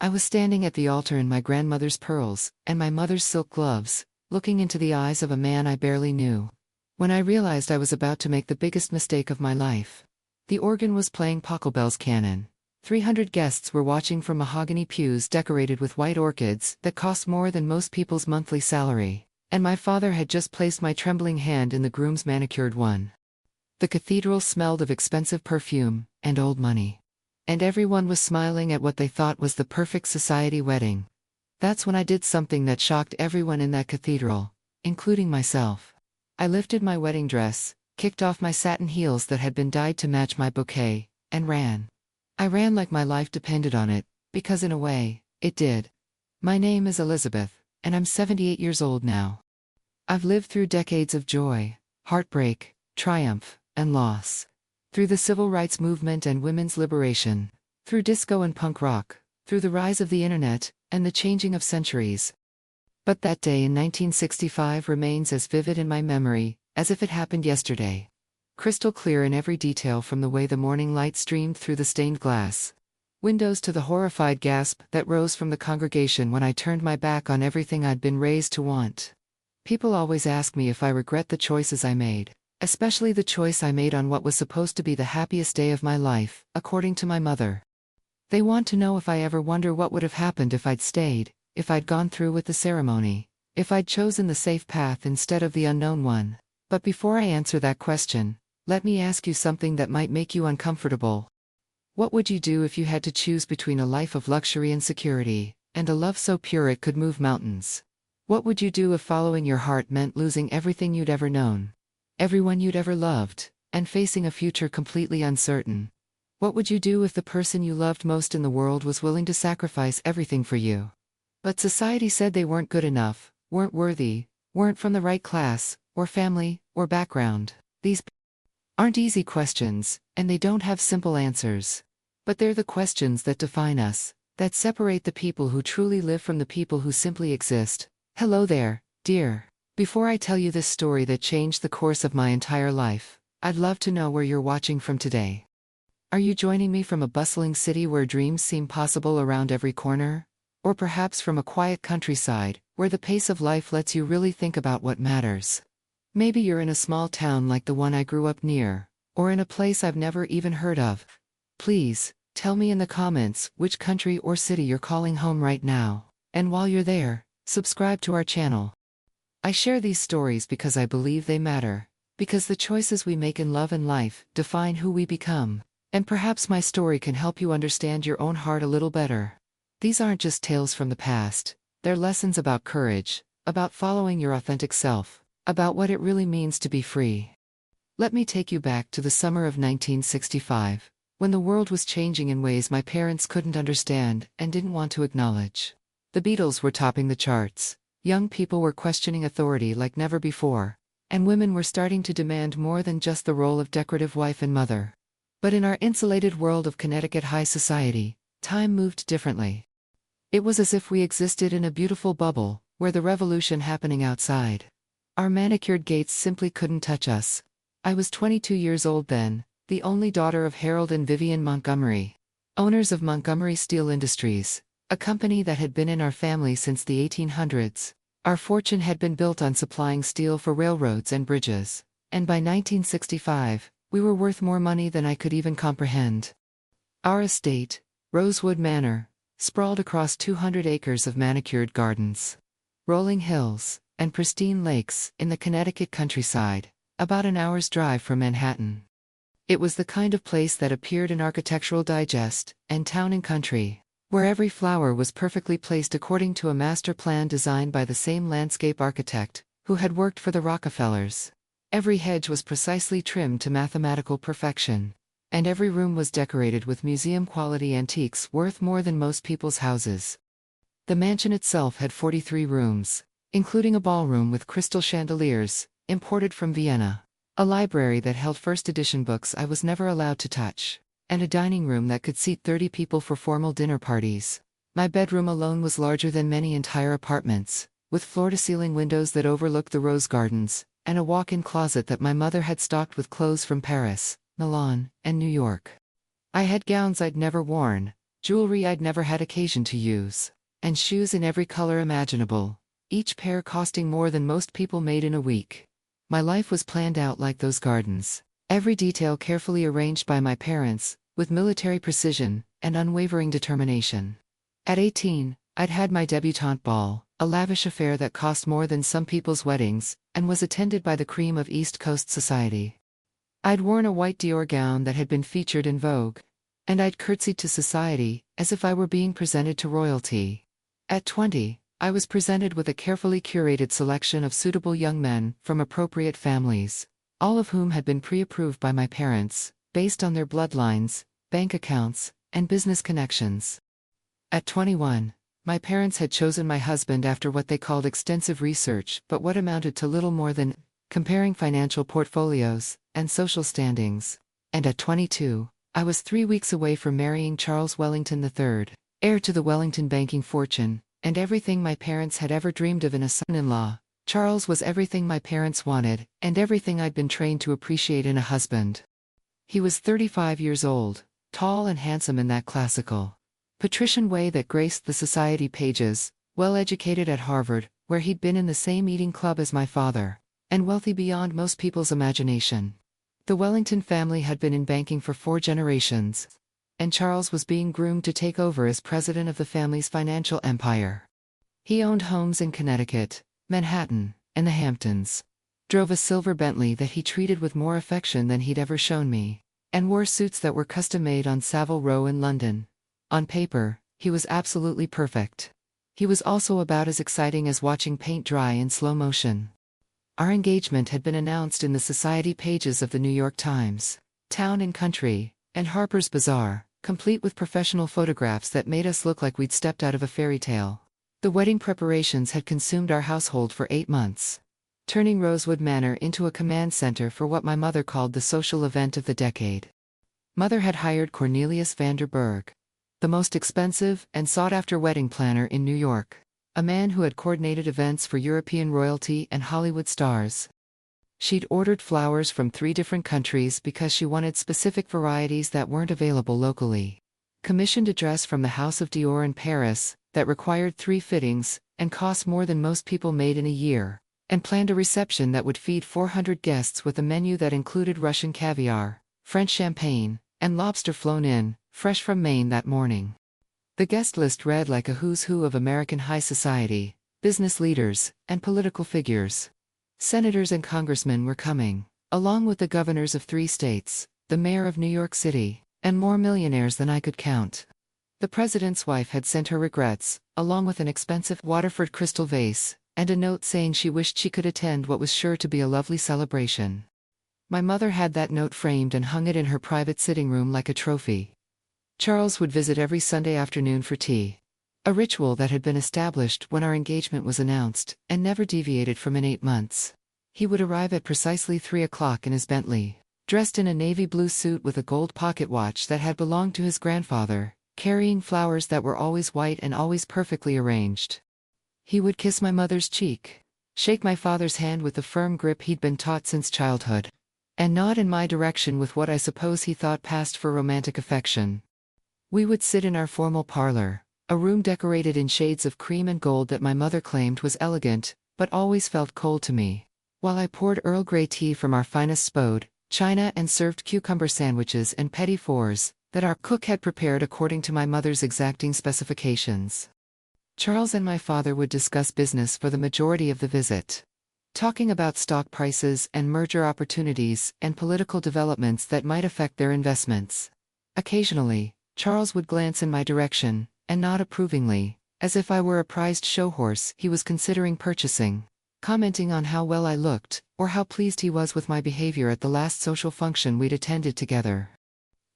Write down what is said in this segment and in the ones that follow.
I was standing at the altar in my grandmother's pearls and my mother's silk gloves, looking into the eyes of a man I barely knew, when I realized I was about to make the biggest mistake of my life. The organ was playing Pachelbel's canon. 300 guests were watching from mahogany pews decorated with white orchids that cost more than most people's monthly salary, and my father had just placed my trembling hand in the groom's manicured one. The cathedral smelled of expensive perfume and old money. And everyone was smiling at what they thought was the perfect society wedding. That's when I did something that shocked everyone in that cathedral, including myself. I lifted my wedding dress, kicked off my satin heels that had been dyed to match my bouquet, and ran. I ran like my life depended on it, because in a way, it did. My name is Elizabeth, and I'm 78 years old now. I've lived through decades of joy, heartbreak, triumph, and loss. Through the civil rights movement and women's liberation. Through disco and punk rock. Through the rise of the internet, and the changing of centuries. But that day in 1965 remains as vivid in my memory, as if it happened yesterday. Crystal clear in every detail, from the way the morning light streamed through the stained glass windows to the horrified gasp that rose from the congregation when I turned my back on everything I'd been raised to want. People always ask me if I regret the choices I made. Especially the choice I made on what was supposed to be the happiest day of my life, according to my mother. They want to know if I ever wonder what would have happened if I'd stayed, if I'd gone through with the ceremony, if I'd chosen the safe path instead of the unknown one. But before I answer that question, let me ask you something that might make you uncomfortable. What would you do if you had to choose between a life of luxury and security, and a love so pure it could move mountains? What would you do if following your heart meant losing everything you'd ever known? Everyone you'd ever loved, and facing a future completely uncertain? What would you do if the person you loved most in the world was willing to sacrifice everything for you? But society said they weren't good enough, weren't worthy, weren't from the right class, or family, or background. These aren't easy questions, and they don't have simple answers. But they're the questions that define us, that separate the people who truly live from the people who simply exist. Hello there, dear. Before I tell you this story that changed the course of my entire life, I'd love to know where you're watching from today. Are you joining me from a bustling city where dreams seem possible around every corner? Or perhaps from a quiet countryside, where the pace of life lets you really think about what matters? Maybe you're in a small town like the one I grew up near, or in a place I've never even heard of. Please, tell me in the comments which country or city you're calling home right now. And while you're there, subscribe to our channel. I share these stories because I believe they matter, because the choices we make in love and life define who we become, and perhaps my story can help you understand your own heart a little better. These aren't just tales from the past, they're lessons about courage, about following your authentic self, about what it really means to be free. Let me take you back to the summer of 1965, when the world was changing in ways my parents couldn't understand and didn't want to acknowledge. The Beatles were topping the charts. Young people were questioning authority like never before, and women were starting to demand more than just the role of decorative wife and mother. But in our insulated world of Connecticut high society, time moved differently. It was as if we existed in a beautiful bubble, where the revolution happening outside. Our manicured gates simply couldn't touch us. I was 22 years old then, the only daughter of Harold and Vivian Montgomery, owners of Montgomery Steel Industries, a company that had been in our family since the 1800s. Our fortune had been built on supplying steel for railroads and bridges, and by 1965, we were worth more money than I could even comprehend. Our estate, Rosewood Manor, sprawled across 200 acres of manicured gardens, rolling hills, and pristine lakes in the Connecticut countryside, about an hour's drive from Manhattan. It was the kind of place that appeared in Architectural Digest and Town and Country, where every flower was perfectly placed according to a master plan designed by the same landscape architect who had worked for the Rockefellers. Every hedge was precisely trimmed to mathematical perfection, and every room was decorated with museum-quality antiques worth more than most people's houses. The mansion itself had 43 rooms, including a ballroom with crystal chandeliers, imported from Vienna, a library that held first-edition books I was never allowed to touch, and a dining room that could seat 30 people for formal dinner parties. My bedroom alone was larger than many entire apartments, with floor-to-ceiling windows that overlooked the rose gardens, and a walk-in closet that my mother had stocked with clothes from Paris, Milan, and New York. I had gowns I'd never worn, jewelry I'd never had occasion to use, and shoes in every color imaginable, each pair costing more than most people made in a week. My life was planned out like those gardens, every detail carefully arranged by my parents, with military precision and unwavering determination. At 18, I'd had my debutante ball, a lavish affair that cost more than some people's weddings, and was attended by the cream of East Coast society. I'd worn a white Dior gown that had been featured in Vogue, and I'd curtsied to society, as if I were being presented to royalty. At 20, I was presented with a carefully curated selection of suitable young men from appropriate families, all of whom had been pre-approved by my parents, based on their bloodlines, bank accounts, and business connections. At 21, my parents had chosen my husband after what they called extensive research, but what amounted to little more than comparing financial portfolios and social standings. And at 22, I was 3 weeks away from marrying Charles Wellington III, heir to the Wellington banking fortune, and everything my parents had ever dreamed of in a son-in-law. Charles was everything my parents wanted, and everything I'd been trained to appreciate in a husband. He was 35 years old, tall and handsome in that classical, patrician way that graced the society pages, well-educated at Harvard, where he'd been in the same eating club as my father, and wealthy beyond most people's imagination. The Wellington family had been in banking for 4 generations, and Charles was being groomed to take over as president of the family's financial empire. He owned homes in Connecticut, Manhattan, and the Hamptons, drove a silver Bentley that he treated with more affection than he'd ever shown me, and wore suits that were custom-made on Savile Row in London. On paper, he was absolutely perfect. He was also about as exciting as watching paint dry in slow motion. Our engagement had been announced in the society pages of the New York Times, Town and Country, and Harper's Bazaar, complete with professional photographs that made us look like we'd stepped out of a fairy tale. The wedding preparations had consumed our household for 8 months, turning Rosewood Manor into a command center for what my mother called the social event of the decade. Mother had hired Cornelius Vanderberg, the most expensive and sought-after wedding planner in New York, a man who had coordinated events for European royalty and Hollywood stars. She'd ordered flowers from 3 different countries because she wanted specific varieties that weren't available locally. Commissioned a dress from the House of Dior in Paris that required 3 fittings and cost more than most people made in a year, and planned a reception that would feed 400 guests with a menu that included Russian caviar, French champagne, and lobster flown in, fresh from Maine that morning. The guest list read like a who's who of American high society, business leaders, and political figures. Senators and congressmen were coming, along with the governors of 3 states, the mayor of New York City, and more millionaires than I could count. The president's wife had sent her regrets, along with an expensive Waterford crystal vase, and a note saying she wished she could attend what was sure to be a lovely celebration. My mother had that note framed and hung it in her private sitting room like a trophy. Charles would visit every Sunday afternoon for tea, a ritual that had been established when our engagement was announced, and never deviated from in 8 months. He would arrive at precisely 3 o'clock in his Bentley, dressed in a navy blue suit with a gold pocket watch that had belonged to his grandfather, carrying flowers that were always white and always perfectly arranged. He would kiss my mother's cheek, shake my father's hand with the firm grip he'd been taught since childhood, and nod in my direction with what I suppose he thought passed for romantic affection. We would sit in our formal parlor, a room decorated in shades of cream and gold that my mother claimed was elegant, but always felt cold to me, while I poured Earl Grey tea from our finest Spode china and served cucumber sandwiches and petit fours that our cook had prepared according to my mother's exacting specifications. Charles and my father would discuss business for the majority of the visit, talking about stock prices and merger opportunities and political developments that might affect their investments. Occasionally, Charles would glance in my direction, and nod approvingly, as if I were a prized show horse he was considering purchasing, commenting on how well I looked, or how pleased he was with my behavior at the last social function we'd attended together.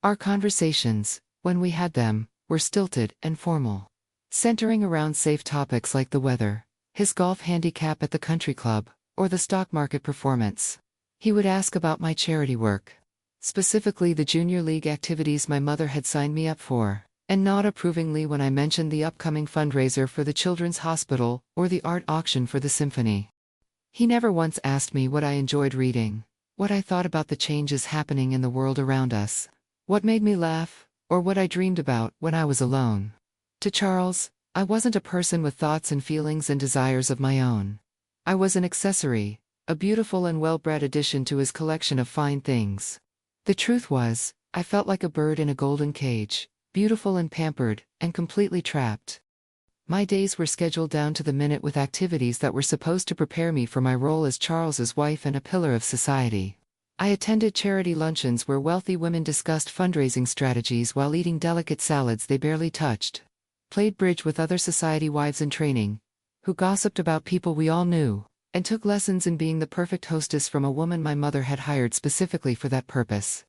Our conversations, when we had them, were stilted and formal, centering around safe topics like the weather, his golf handicap at the country club, or the stock market performance. He would ask about my charity work, specifically the junior league activities my mother had signed me up for, and nod approvingly when I mentioned the upcoming fundraiser for the Children's Hospital or the art auction for the symphony. He never once asked me what I enjoyed reading, what I thought about the changes happening in the world around us, what made me laugh, or what I dreamed about when I was alone. To Charles, I wasn't a person with thoughts and feelings and desires of my own. I was an accessory, a beautiful and well-bred addition to his collection of fine things. The truth was, I felt like a bird in a golden cage, beautiful and pampered, and completely trapped. My days were scheduled down to the minute with activities that were supposed to prepare me for my role as Charles's wife and a pillar of society. I attended charity luncheons where wealthy women discussed fundraising strategies while eating delicate salads they barely touched. Played bridge with other society wives in training, who gossiped about people we all knew, and took lessons in being the perfect hostess from a woman my mother had hired specifically for that purpose.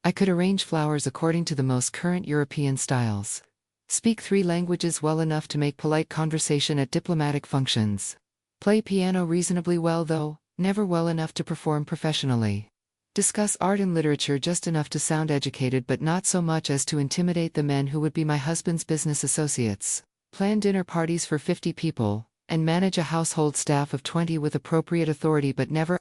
I could arrange flowers according to the most current European styles. Speak 3 languages well enough to make polite conversation at diplomatic functions. Play piano reasonably well though, never well enough to perform professionally. Discuss art and literature just enough to sound educated but not so much as to intimidate the men who would be my husband's business associates. Plan dinner parties for 50 people, and manage a household staff of 20 with appropriate authority but never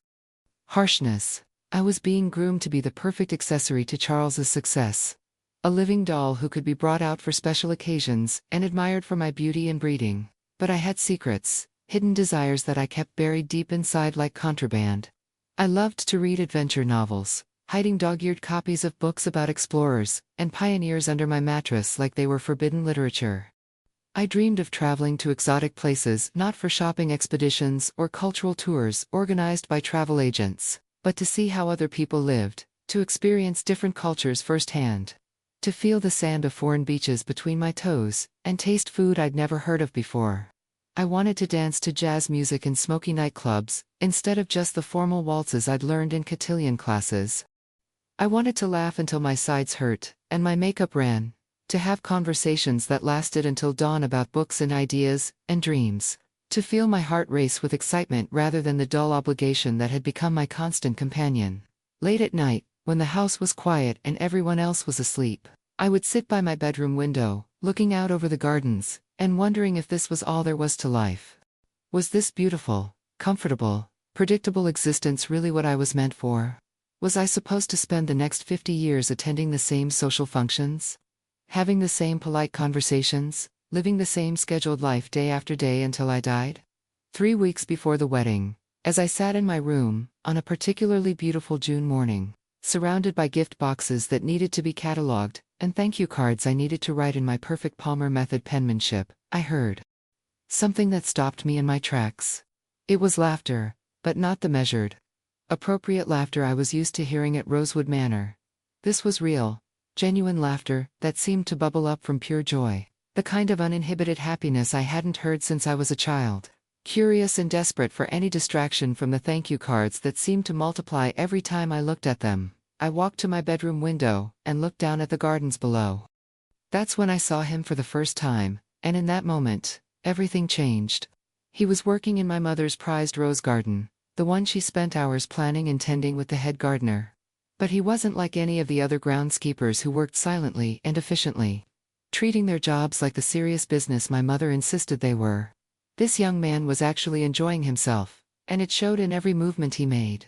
harshness. I was being groomed to be the perfect accessory to Charles's success. A living doll who could be brought out for special occasions and admired for my beauty and breeding. But I had secrets, hidden desires that I kept buried deep inside like contraband. I loved to read adventure novels, hiding dog-eared copies of books about explorers and pioneers under my mattress like they were forbidden literature. I dreamed of traveling to exotic places not for shopping expeditions or cultural tours organized by travel agents, but to see how other people lived, to experience different cultures firsthand. To feel the sand of foreign beaches between my toes, and taste food I'd never heard of before. I wanted to dance to jazz music in smoky nightclubs, instead of just the formal waltzes I'd learned in cotillion classes. I wanted to laugh until my sides hurt, and my makeup ran, to have conversations that lasted until dawn about books and ideas, and dreams, to feel my heart race with excitement rather than the dull obligation that had become my constant companion. Late at night, when the house was quiet and everyone else was asleep, I would sit by my bedroom window, looking out over the gardens, and wondering if this was all there was to life. Was this beautiful, comfortable, predictable existence really what I was meant for? Was I supposed to spend the next 50 years attending the same social functions? Having the same polite conversations, living the same scheduled life day after day until I died? 3 weeks before the wedding, as I sat in my room, on a particularly beautiful June morning, surrounded by gift boxes that needed to be catalogued, and thank you cards I needed to write in my perfect Palmer method penmanship, I heard something that stopped me in my tracks. It was laughter, but not the measured, appropriate laughter I was used to hearing at Rosewood Manor. This was real, genuine laughter that seemed to bubble up from pure joy, the kind of uninhibited happiness I hadn't heard since I was a child. Curious and desperate for any distraction from the thank you cards that seemed to multiply every time I looked at them, I walked to my bedroom window and looked down at the gardens below. That's when I saw him for the first time, and in that moment, everything changed. He was working in my mother's prized rose garden, the one she spent hours planning and tending with the head gardener. But he wasn't like any of the other groundskeepers who worked silently and efficiently, treating their jobs like the serious business my mother insisted they were. This young man was actually enjoying himself, and it showed in every movement he made.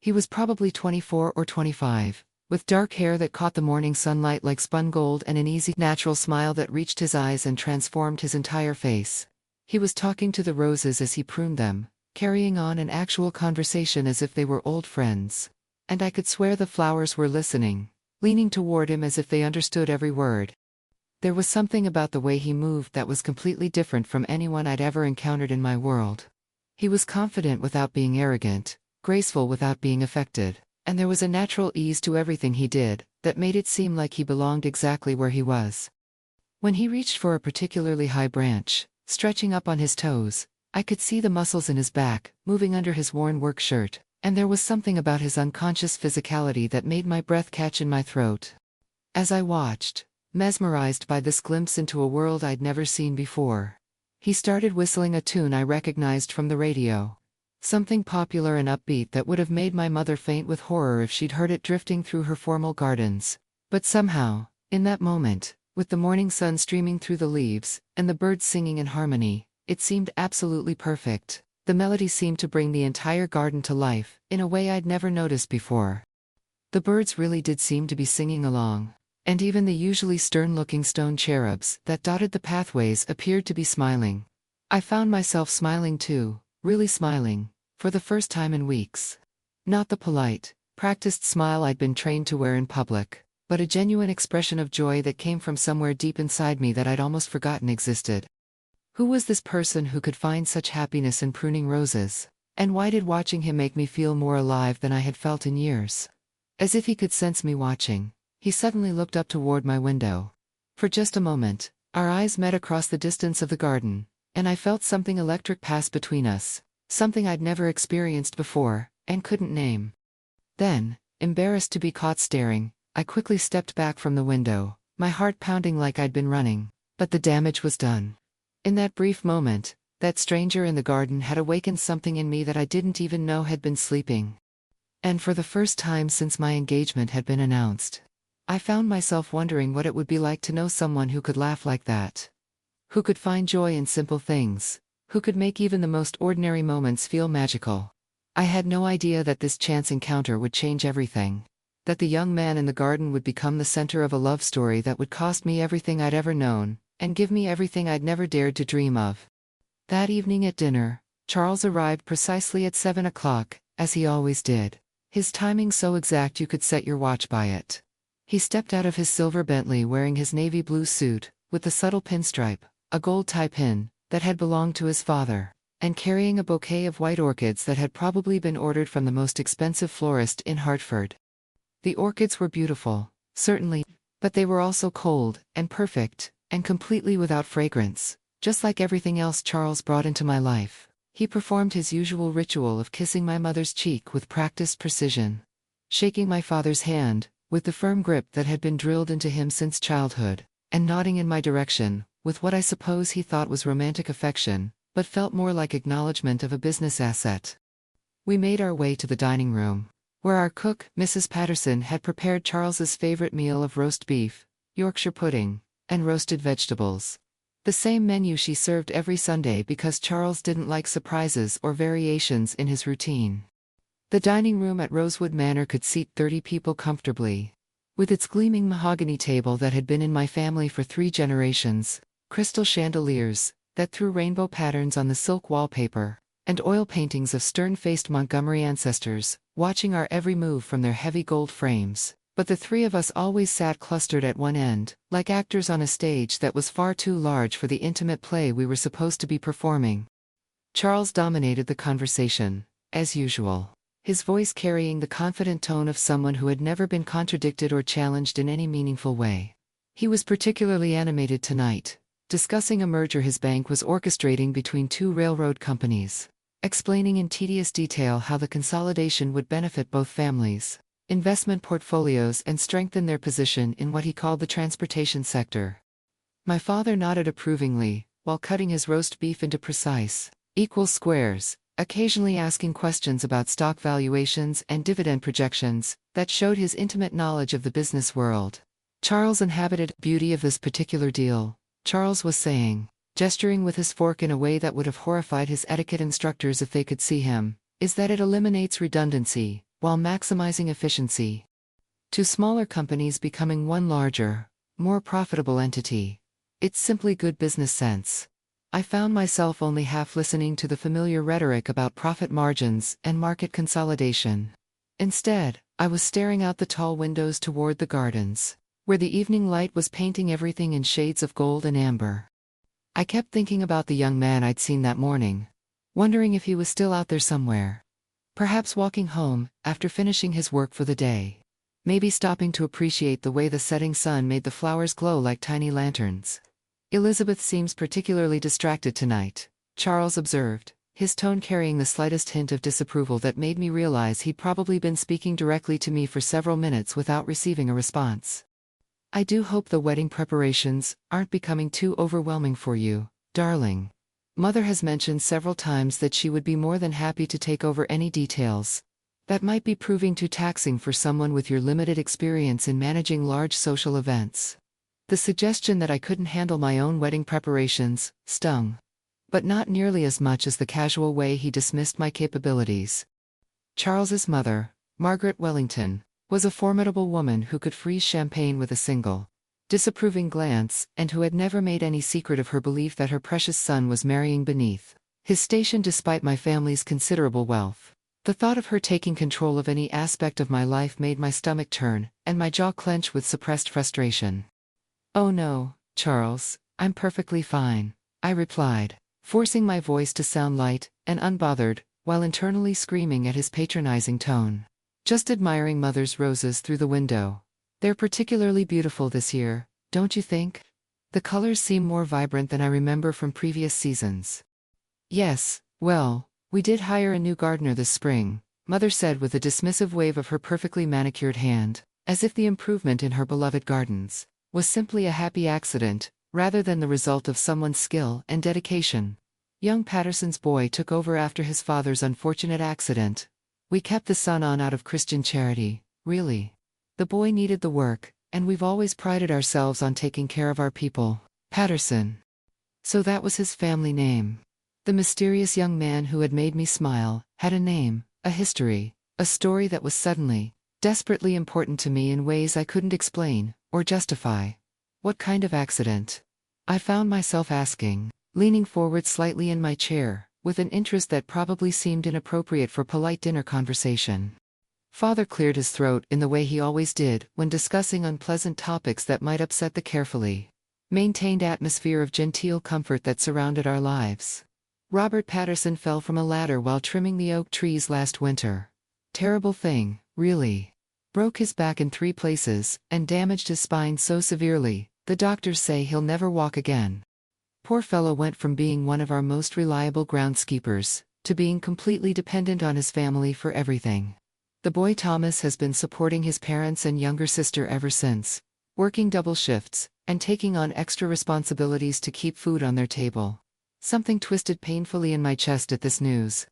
He was probably 24 or 25, with dark hair that caught the morning sunlight like spun gold and an easy, natural smile that reached his eyes and transformed his entire face. He was talking to the roses as he pruned them, carrying on an actual conversation as if they were old friends. And I could swear the flowers were listening, leaning toward him as if they understood every word. There was something about the way he moved that was completely different from anyone I'd ever encountered in my world. He was confident without being arrogant, graceful without being affected, and there was a natural ease to everything he did that made it seem like he belonged exactly where he was. When he reached for a particularly high branch, stretching up on his toes, I could see the muscles in his back, moving under his worn work shirt, and there was something about his unconscious physicality that made my breath catch in my throat. As I watched, mesmerized by this glimpse into a world I'd never seen before, he started whistling a tune I recognized from the radio. Something popular and upbeat that would have made my mother faint with horror if she'd heard it drifting through her formal gardens. But somehow, in that moment, with the morning sun streaming through the leaves, and the birds singing in harmony, it seemed absolutely perfect. The melody seemed to bring the entire garden to life, in a way I'd never noticed before. The birds really did seem to be singing along. and even the usually stern-looking stone cherubs that dotted the pathways appeared to be smiling. I found myself smiling too, really smiling, for the first time in weeks. Not the polite, practiced smile I'd been trained to wear in public, but a genuine expression of joy that came from somewhere deep inside me that I'd almost forgotten existed. Who was this person who could find such happiness in pruning roses? And why did watching him make me feel more alive than I had felt in years? As if he could sense me watching, he suddenly looked up toward my window. For just a moment, our eyes met across the distance of the garden, and I felt something electric pass between us, something I'd never experienced before, and couldn't name. Then, embarrassed to be caught staring, I quickly stepped back from the window, my heart pounding like I'd been running, but the damage was done. In that brief moment, that stranger in the garden had awakened something in me that I didn't even know had been sleeping. And for the first time since my engagement had been announced, I found myself wondering what it would be like to know someone who could laugh like that. Who could find joy in simple things, who could make even the most ordinary moments feel magical. I had no idea that this chance encounter would change everything. That the young man in the garden would become the center of a love story that would cost me everything I'd ever known, and give me everything I'd never dared to dream of. That evening at dinner, Charles arrived precisely at 7 o'clock, as he always did. His timing so exact you could set your watch by it. He stepped out of his silver Bentley wearing his navy blue suit, with the subtle pinstripe, a gold tie pin, that had belonged to his father, and carrying a bouquet of white orchids that had probably been ordered from the most expensive florist in Hartford. The orchids were beautiful, certainly, but they were also cold, and perfect, and completely without fragrance, just like everything else Charles brought into my life. He performed his usual ritual of kissing my mother's cheek with practiced precision, shaking my father's hand, with the firm grip that had been drilled into him since childhood, and nodding in my direction, with what I suppose he thought was romantic affection, but felt more like acknowledgement of a business asset. We made our way to the dining room, where our cook, Mrs. Patterson, had prepared Charles's favorite meal of roast beef, Yorkshire pudding, and roasted vegetables. The same menu she served every Sunday because Charles didn't like surprises or variations in his routine. The dining room at Rosewood Manor could seat 30 people comfortably. With its gleaming mahogany table that had been in my family for 3 generations, crystal chandeliers that threw rainbow patterns on the silk wallpaper, and oil paintings of stern-faced Montgomery ancestors, watching our every move from their heavy gold frames. But the 3 of us always sat clustered at one end, like actors on a stage that was far too large for the intimate play we were supposed to be performing. Charles dominated the conversation, as usual, his voice carrying the confident tone of someone who had never been contradicted or challenged in any meaningful way. He was particularly animated tonight, discussing a merger his bank was orchestrating between 2 railroad companies, explaining in tedious detail how the consolidation would benefit both families' investment portfolios and strengthen their position in what he called the transportation sector. My father nodded approvingly, while cutting his roast beef into precise, equal squares, occasionally asking questions about stock valuations and dividend projections that showed his intimate knowledge of the business world. Charles inhabited the beauty of this particular deal, Charles was saying, gesturing with his fork in a way that would have horrified his etiquette instructors if they could see him, is that it eliminates redundancy, while maximizing efficiency. 2 smaller companies becoming one larger, more profitable entity. It's simply good business sense. I found myself only half listening to the familiar rhetoric about profit margins and market consolidation. Instead, I was staring out the tall windows toward the gardens, where the evening light was painting everything in shades of gold and amber. I kept thinking about the young man I'd seen that morning, wondering if he was still out there somewhere. Perhaps walking home, after finishing his work for the day. Maybe stopping to appreciate the way the setting sun made the flowers glow like tiny lanterns. Elizabeth seems particularly distracted tonight, Charles observed, his tone carrying the slightest hint of disapproval that made me realize he'd probably been speaking directly to me for several minutes without receiving a response. I do hope the wedding preparations aren't becoming too overwhelming for you, darling. Mother has mentioned several times that she would be more than happy to take over any details. That might be proving too taxing for someone with your limited experience in managing large social events. The suggestion that I couldn't handle my own wedding preparations stung, but not nearly as much as the casual way he dismissed my capabilities. Charles's mother, Margaret Wellington, was a formidable woman who could freeze champagne with a single disapproving glance, and who had never made any secret of her belief that her precious son was marrying beneath his station despite my family's considerable wealth. The thought of her taking control of any aspect of my life made my stomach turn, and my jaw clench with suppressed frustration. "Oh no, Charles, I'm perfectly fine," I replied, forcing my voice to sound light and unbothered, while internally screaming at his patronizing tone. "Just admiring Mother's roses through the window. They're particularly beautiful this year, don't you think? The colors seem more vibrant than I remember from previous seasons." "Yes, well, we did hire a new gardener this spring," Mother said with a dismissive wave of her perfectly manicured hand, as if the improvement in her beloved gardens was simply a happy accident, rather than the result of someone's skill and dedication. "Young Patterson's boy took over after his father's unfortunate accident. We kept the son on out of Christian charity, really. The boy needed the work, and we've always prided ourselves on taking care of our people." Patterson. So that was his family name. The mysterious young man who had made me smile had a name, a history, a story that was suddenly, desperately important to me in ways I couldn't explain or justify. What kind of accident? I found myself asking, leaning forward slightly in my chair, with an interest that probably seemed inappropriate for polite dinner conversation. Father cleared his throat in the way he always did when discussing unpleasant topics that might upset the carefully maintained atmosphere of genteel comfort that surrounded our lives. "Robert Patterson fell from a ladder while trimming the oak trees last winter. Terrible thing, really. Broke his back in 3 places, and damaged his spine so severely, the doctors say he'll never walk again. Poor fellow went from being one of our most reliable groundskeepers to being completely dependent on his family for everything. The boy Thomas has been supporting his parents and younger sister ever since, working double shifts and taking on extra responsibilities to keep food on their table." Something twisted painfully in my chest at this news.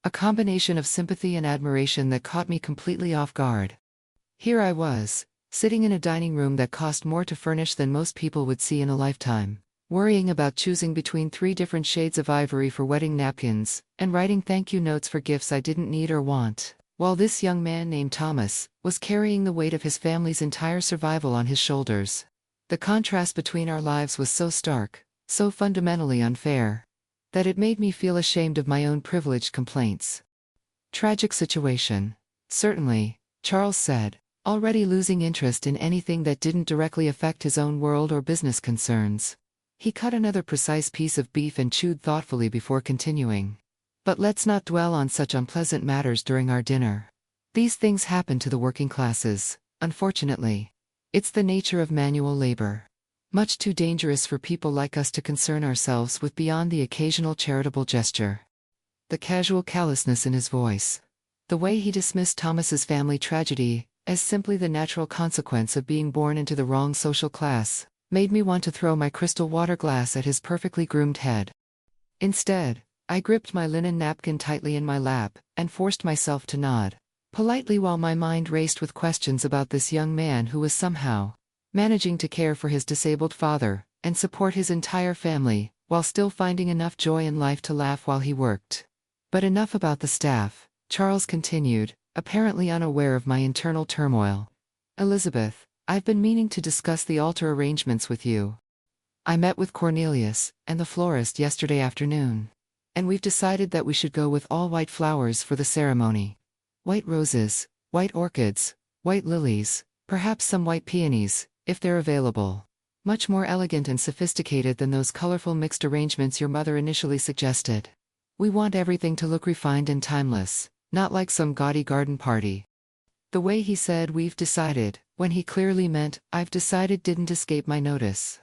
A combination of sympathy and admiration that caught me completely off guard. Here I was, sitting in a dining room that cost more to furnish than most people would see in a lifetime, worrying about choosing between 3 different shades of ivory for wedding napkins, and writing thank you notes for gifts I didn't need or want, while this young man named Thomas was carrying the weight of his family's entire survival on his shoulders. The contrast between our lives was so stark, so fundamentally unfair, that it made me feel ashamed of my own privileged complaints. "Tragic situation. Certainly," Charles said, already losing interest in anything that didn't directly affect his own world or business concerns. He cut another precise piece of beef and chewed thoughtfully before continuing. "But let's not dwell on such unpleasant matters during our dinner. These things happen to the working classes, unfortunately. It's the nature of manual labor. Much too dangerous for people like us to concern ourselves with beyond the occasional charitable gesture." The casual callousness in his voice. The way he dismissed Thomas's family tragedy as simply the natural consequence of being born into the wrong social class made me want to throw my crystal water glass at his perfectly groomed head. Instead, I gripped my linen napkin tightly in my lap and forced myself to nod politely while my mind raced with questions about this young man who was somehow managing to care for his disabled father and support his entire family, while still finding enough joy in life to laugh while he worked. "But enough about the staff," Charles continued, apparently unaware of my internal turmoil. "Elizabeth, I've been meaning to discuss the altar arrangements with you. I met with Cornelius and the florist yesterday afternoon, and we've decided that we should go with all white flowers for the ceremony. White roses, white orchids, white lilies, perhaps some white peonies, if they're available. Much more elegant and sophisticated than those colorful mixed arrangements your mother initially suggested. We want everything to look refined and timeless, not like some gaudy garden party." The way he said "we've decided," when he clearly meant "I've decided," didn't escape my notice.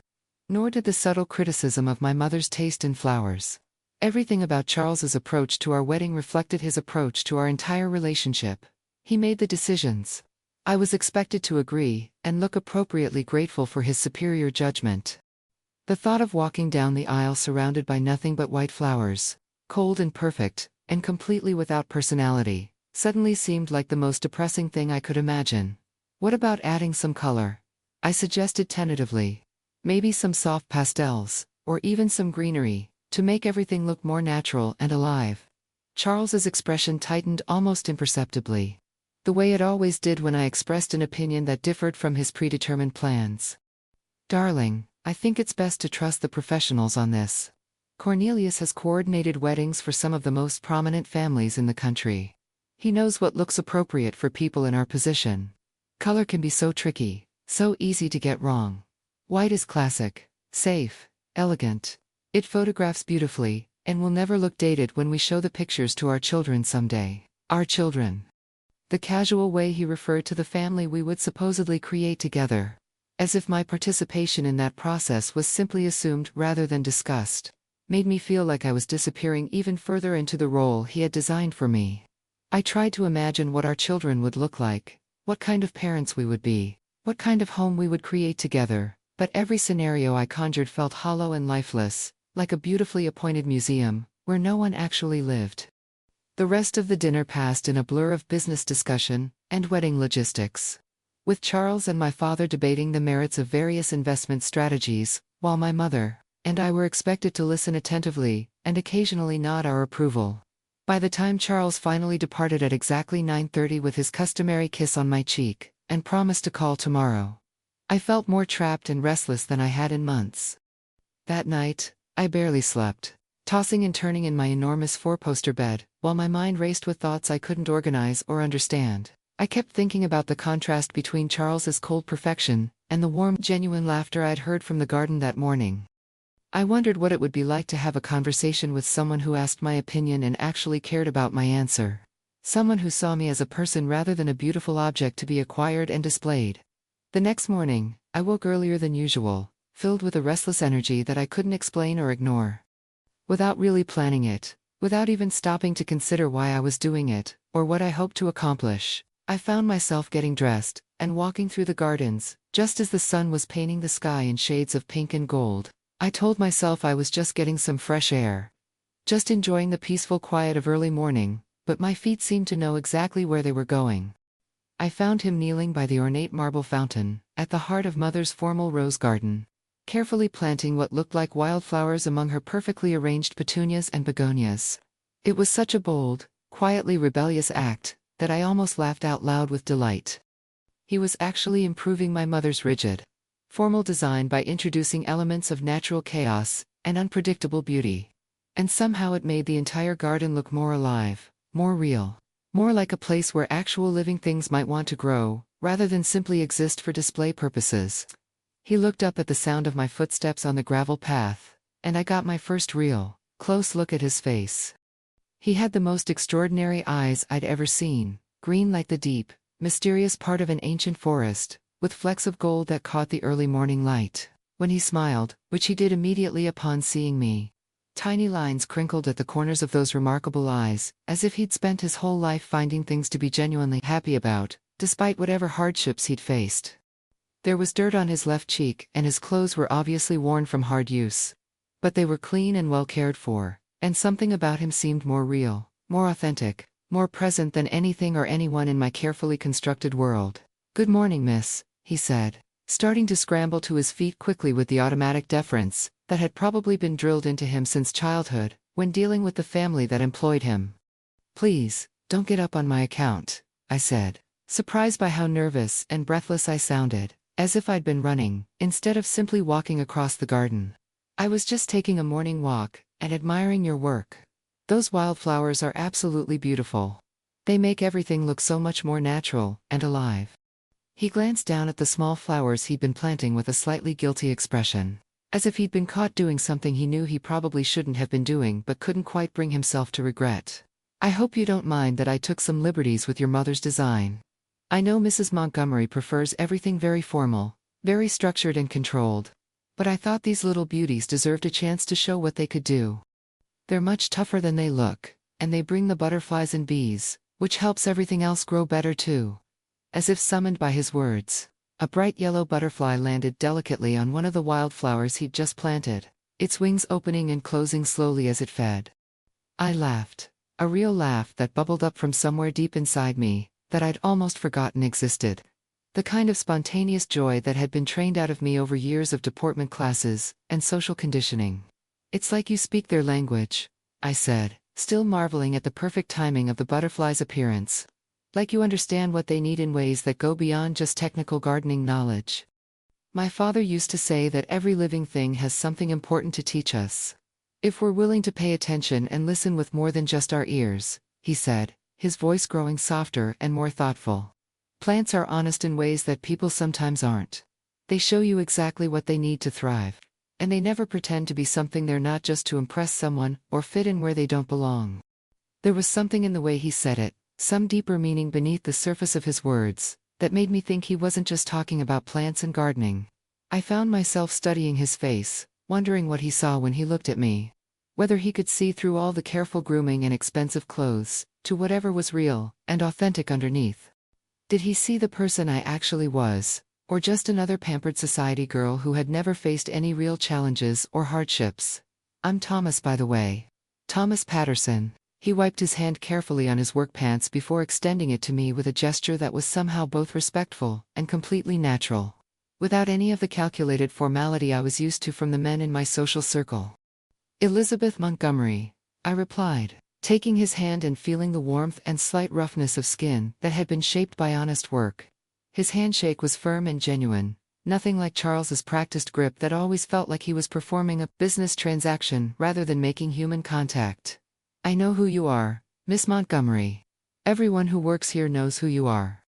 Nor did the subtle criticism of my mother's taste in flowers. Everything about Charles's approach to our wedding reflected his approach to our entire relationship. He made the decisions. I was expected to agree, and look appropriately grateful for his superior judgment. The thought of walking down the aisle surrounded by nothing but white flowers, cold and perfect, and completely without personality, suddenly seemed like the most depressing thing I could imagine. "What about adding some color?" I suggested tentatively. "Maybe some soft pastels, or even some greenery, to make everything look more natural and alive." Charles's expression tightened almost imperceptibly. the way it always did when I expressed an opinion that differed from his predetermined plans. "Darling, I think it's best to trust the professionals on this. Cornelius has coordinated weddings for some of the most prominent families in the country. He knows what looks appropriate for people in our position. Color can be so tricky, so easy to get wrong. White is classic, safe, elegant. It photographs beautifully, and will never look dated when we show the pictures to our children someday. Our children." The casual way he referred to the family we would supposedly create together, as if my participation in that process was simply assumed rather than discussed, made me feel like I was disappearing even further into the role he had designed for me. I tried to imagine what our children would look like, what kind of parents we would be, what kind of home we would create together, but every scenario I conjured felt hollow and lifeless, like a beautifully appointed museum, where no one actually lived. The rest of the dinner passed in a blur of business discussion and wedding logistics, with Charles and my father debating the merits of various investment strategies, while my mother and I were expected to listen attentively and occasionally nod our approval. By the time Charles finally departed at exactly 9:30 with his customary kiss on my cheek, and promised to call tomorrow, I felt more trapped and restless than I had in months. That night, I barely slept, tossing and turning in my enormous four-poster bed, while my mind raced with thoughts I couldn't organize or understand. I kept thinking about the contrast between Charles's cold perfection and the warm, genuine laughter I'd heard from the garden that morning. I wondered what it would be like to have a conversation with someone who asked my opinion and actually cared about my answer. Someone who saw me as a person rather than a beautiful object to be acquired and displayed. The next morning, I woke earlier than usual, filled with a restless energy that I couldn't explain or ignore. Without really planning it, without even stopping to consider why I was doing it, or what I hoped to accomplish, I found myself getting dressed and walking through the gardens, just as the sun was painting the sky in shades of pink and gold. I told myself I was just getting some fresh air, just enjoying the peaceful quiet of early morning, but my feet seemed to know exactly where they were going. I found him kneeling by the ornate marble fountain, at the heart of Mother's formal rose garden, carefully planting what looked like wildflowers among her perfectly arranged petunias and begonias. It was such a bold, quietly rebellious act that I almost laughed out loud with delight. He was actually improving my mother's rigid, formal design by introducing elements of natural chaos and unpredictable beauty. And somehow it made the entire garden look more alive, more real, more like a place where actual living things might want to grow, rather than simply exist for display purposes. He looked up at the sound of my footsteps on the gravel path, and I got my first real, close look at his face. He had the most extraordinary eyes I'd ever seen, green like the deep, mysterious part of an ancient forest, with flecks of gold that caught the early morning light. When he smiled, which he did immediately upon seeing me, tiny lines crinkled at the corners of those remarkable eyes, as if he'd spent his whole life finding things to be genuinely happy about, despite whatever hardships he'd faced. There was dirt on his left cheek, and his clothes were obviously worn from hard use. But they were clean and well cared for, and something about him seemed more real, more authentic, more present than anything or anyone in my carefully constructed world. "Good morning, miss," he said, starting to scramble to his feet quickly with the automatic deference that had probably been drilled into him since childhood, when dealing with the family that employed him. "Please, don't get up on my account," I said, surprised by how nervous and breathless I sounded, as if I'd been running, instead of simply walking across the garden. "I was just taking a morning walk, and admiring your work. Those wildflowers are absolutely beautiful. They make everything look so much more natural and alive." He glanced down at the small flowers he'd been planting with a slightly guilty expression, as if he'd been caught doing something he knew he probably shouldn't have been doing but couldn't quite bring himself to regret. "I hope you don't mind that I took some liberties with your mother's design. I know Mrs. Montgomery prefers everything very formal, very structured and controlled. But I thought these little beauties deserved a chance to show what they could do. They're much tougher than they look, and they bring the butterflies and bees, which helps everything else grow better too." As if summoned by his words, a bright yellow butterfly landed delicately on one of the wildflowers he'd just planted, its wings opening and closing slowly as it fed. I laughed, a real laugh that bubbled up from somewhere deep inside me, that I'd almost forgotten existed. The kind of spontaneous joy that had been trained out of me over years of deportment classes and social conditioning. "It's like you speak their language," I said, still marveling at the perfect timing of the butterfly's appearance. Like you understand what they need in ways that go beyond just technical gardening knowledge. My father used to say that every living thing has something important to teach us. If we're willing to pay attention and listen with more than just our ears, he said, his voice growing softer and more thoughtful. Plants are honest in ways that people sometimes aren't. They show you exactly what they need to thrive. And they never pretend to be something they're not just to impress someone or fit in where they don't belong. There was something in the way he said it, some deeper meaning beneath the surface of his words, that made me think he wasn't just talking about plants and gardening. I found myself studying his face, wondering what he saw when he looked at me. Whether he could see through all the careful grooming and expensive clothes, to whatever was real and authentic underneath. Did he see the person I actually was, or just another pampered society girl who had never faced any real challenges or hardships? I'm Thomas, by the way. Thomas Patterson. He wiped his hand carefully on his work pants before extending it to me with a gesture that was somehow both respectful and completely natural. Without any of the calculated formality I was used to from the men in my social circle. Elizabeth Montgomery, I replied, taking his hand and feeling the warmth and slight roughness of skin that had been shaped by honest work. His handshake was firm and genuine, nothing like Charles's practiced grip that always felt like he was performing a business transaction rather than making human contact. I know who you are, Miss Montgomery. Everyone who works here knows who you are.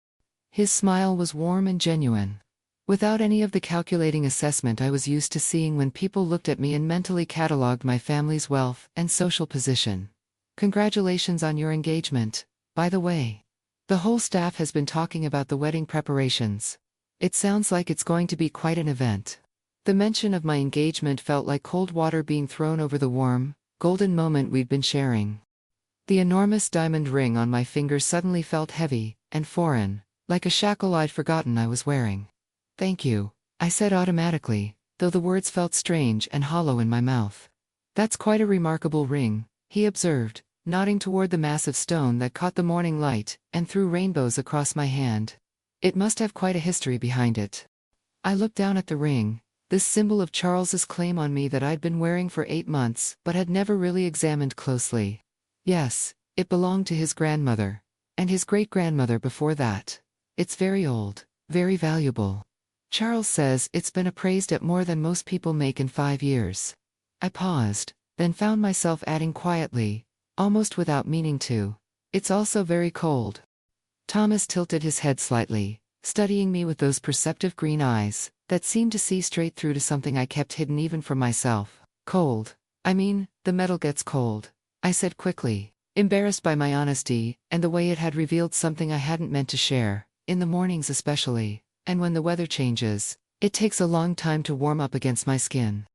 His smile was warm and genuine. Without any of the calculating assessment I was used to seeing when people looked at me and mentally catalogued my family's wealth and social position. Congratulations on your engagement, by the way. The whole staff has been talking about the wedding preparations. It sounds like it's going to be quite an event. The mention of my engagement felt like cold water being thrown over the warm, golden moment we'd been sharing. The enormous diamond ring on my finger suddenly felt heavy and foreign, like a shackle I'd forgotten I was wearing. Thank you, I said automatically, though the words felt strange and hollow in my mouth. That's quite a remarkable ring, he observed, nodding toward the massive stone that caught the morning light and threw rainbows across my hand. It must have quite a history behind it. I looked down at the ring, this symbol of Charles's claim on me that I'd been wearing for 8 months but had never really examined closely. Yes, it belonged to his grandmother, and his great-grandmother before that. It's very old, very valuable. Charles says it's been appraised at more than most people make in 5 years. I paused, then found myself adding quietly, almost without meaning to, it's also very cold. Thomas tilted his head slightly, studying me with those perceptive green eyes that seemed to see straight through to something I kept hidden even from myself. Cold. I mean, the metal gets cold, I said quickly, embarrassed by my honesty and the way it had revealed something I hadn't meant to share, in the mornings especially, and when the weather changes, it takes a long time to warm up against my skin.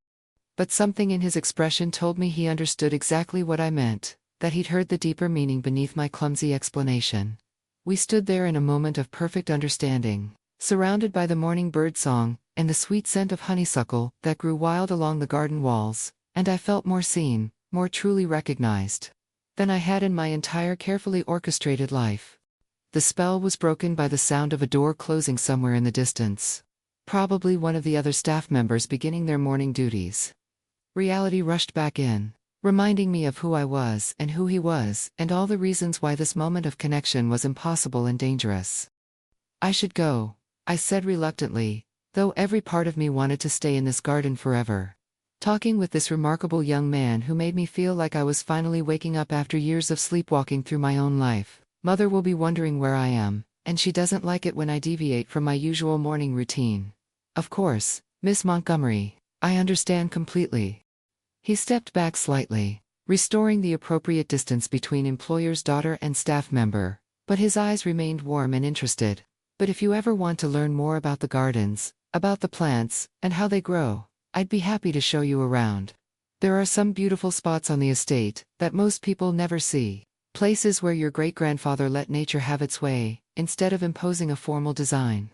But something in his expression told me he understood exactly what I meant, that he'd heard the deeper meaning beneath my clumsy explanation. We stood there in a moment of perfect understanding, surrounded by the morning bird song and the sweet scent of honeysuckle that grew wild along the garden walls, and I felt more seen, more truly recognized than I had in my entire carefully orchestrated life. The spell was broken by the sound of a door closing somewhere in the distance. Probably one of the other staff members beginning their morning duties. Reality rushed back in, reminding me of who I was and who he was and all the reasons why this moment of connection was impossible and dangerous. I should go, I said reluctantly, though every part of me wanted to stay in this garden forever. Talking with this remarkable young man who made me feel like I was finally waking up after years of sleepwalking through my own life. Mother will be wondering where I am, and she doesn't like it when I deviate from my usual morning routine. Of course, Miss Montgomery, I understand completely. He stepped back slightly, restoring the appropriate distance between employer's daughter and staff member, but his eyes remained warm and interested. But if you ever want to learn more about the gardens, about the plants, and how they grow, I'd be happy to show you around. There are some beautiful spots on the estate that most people never see. Places where your great-grandfather let nature have its way, instead of imposing a formal design.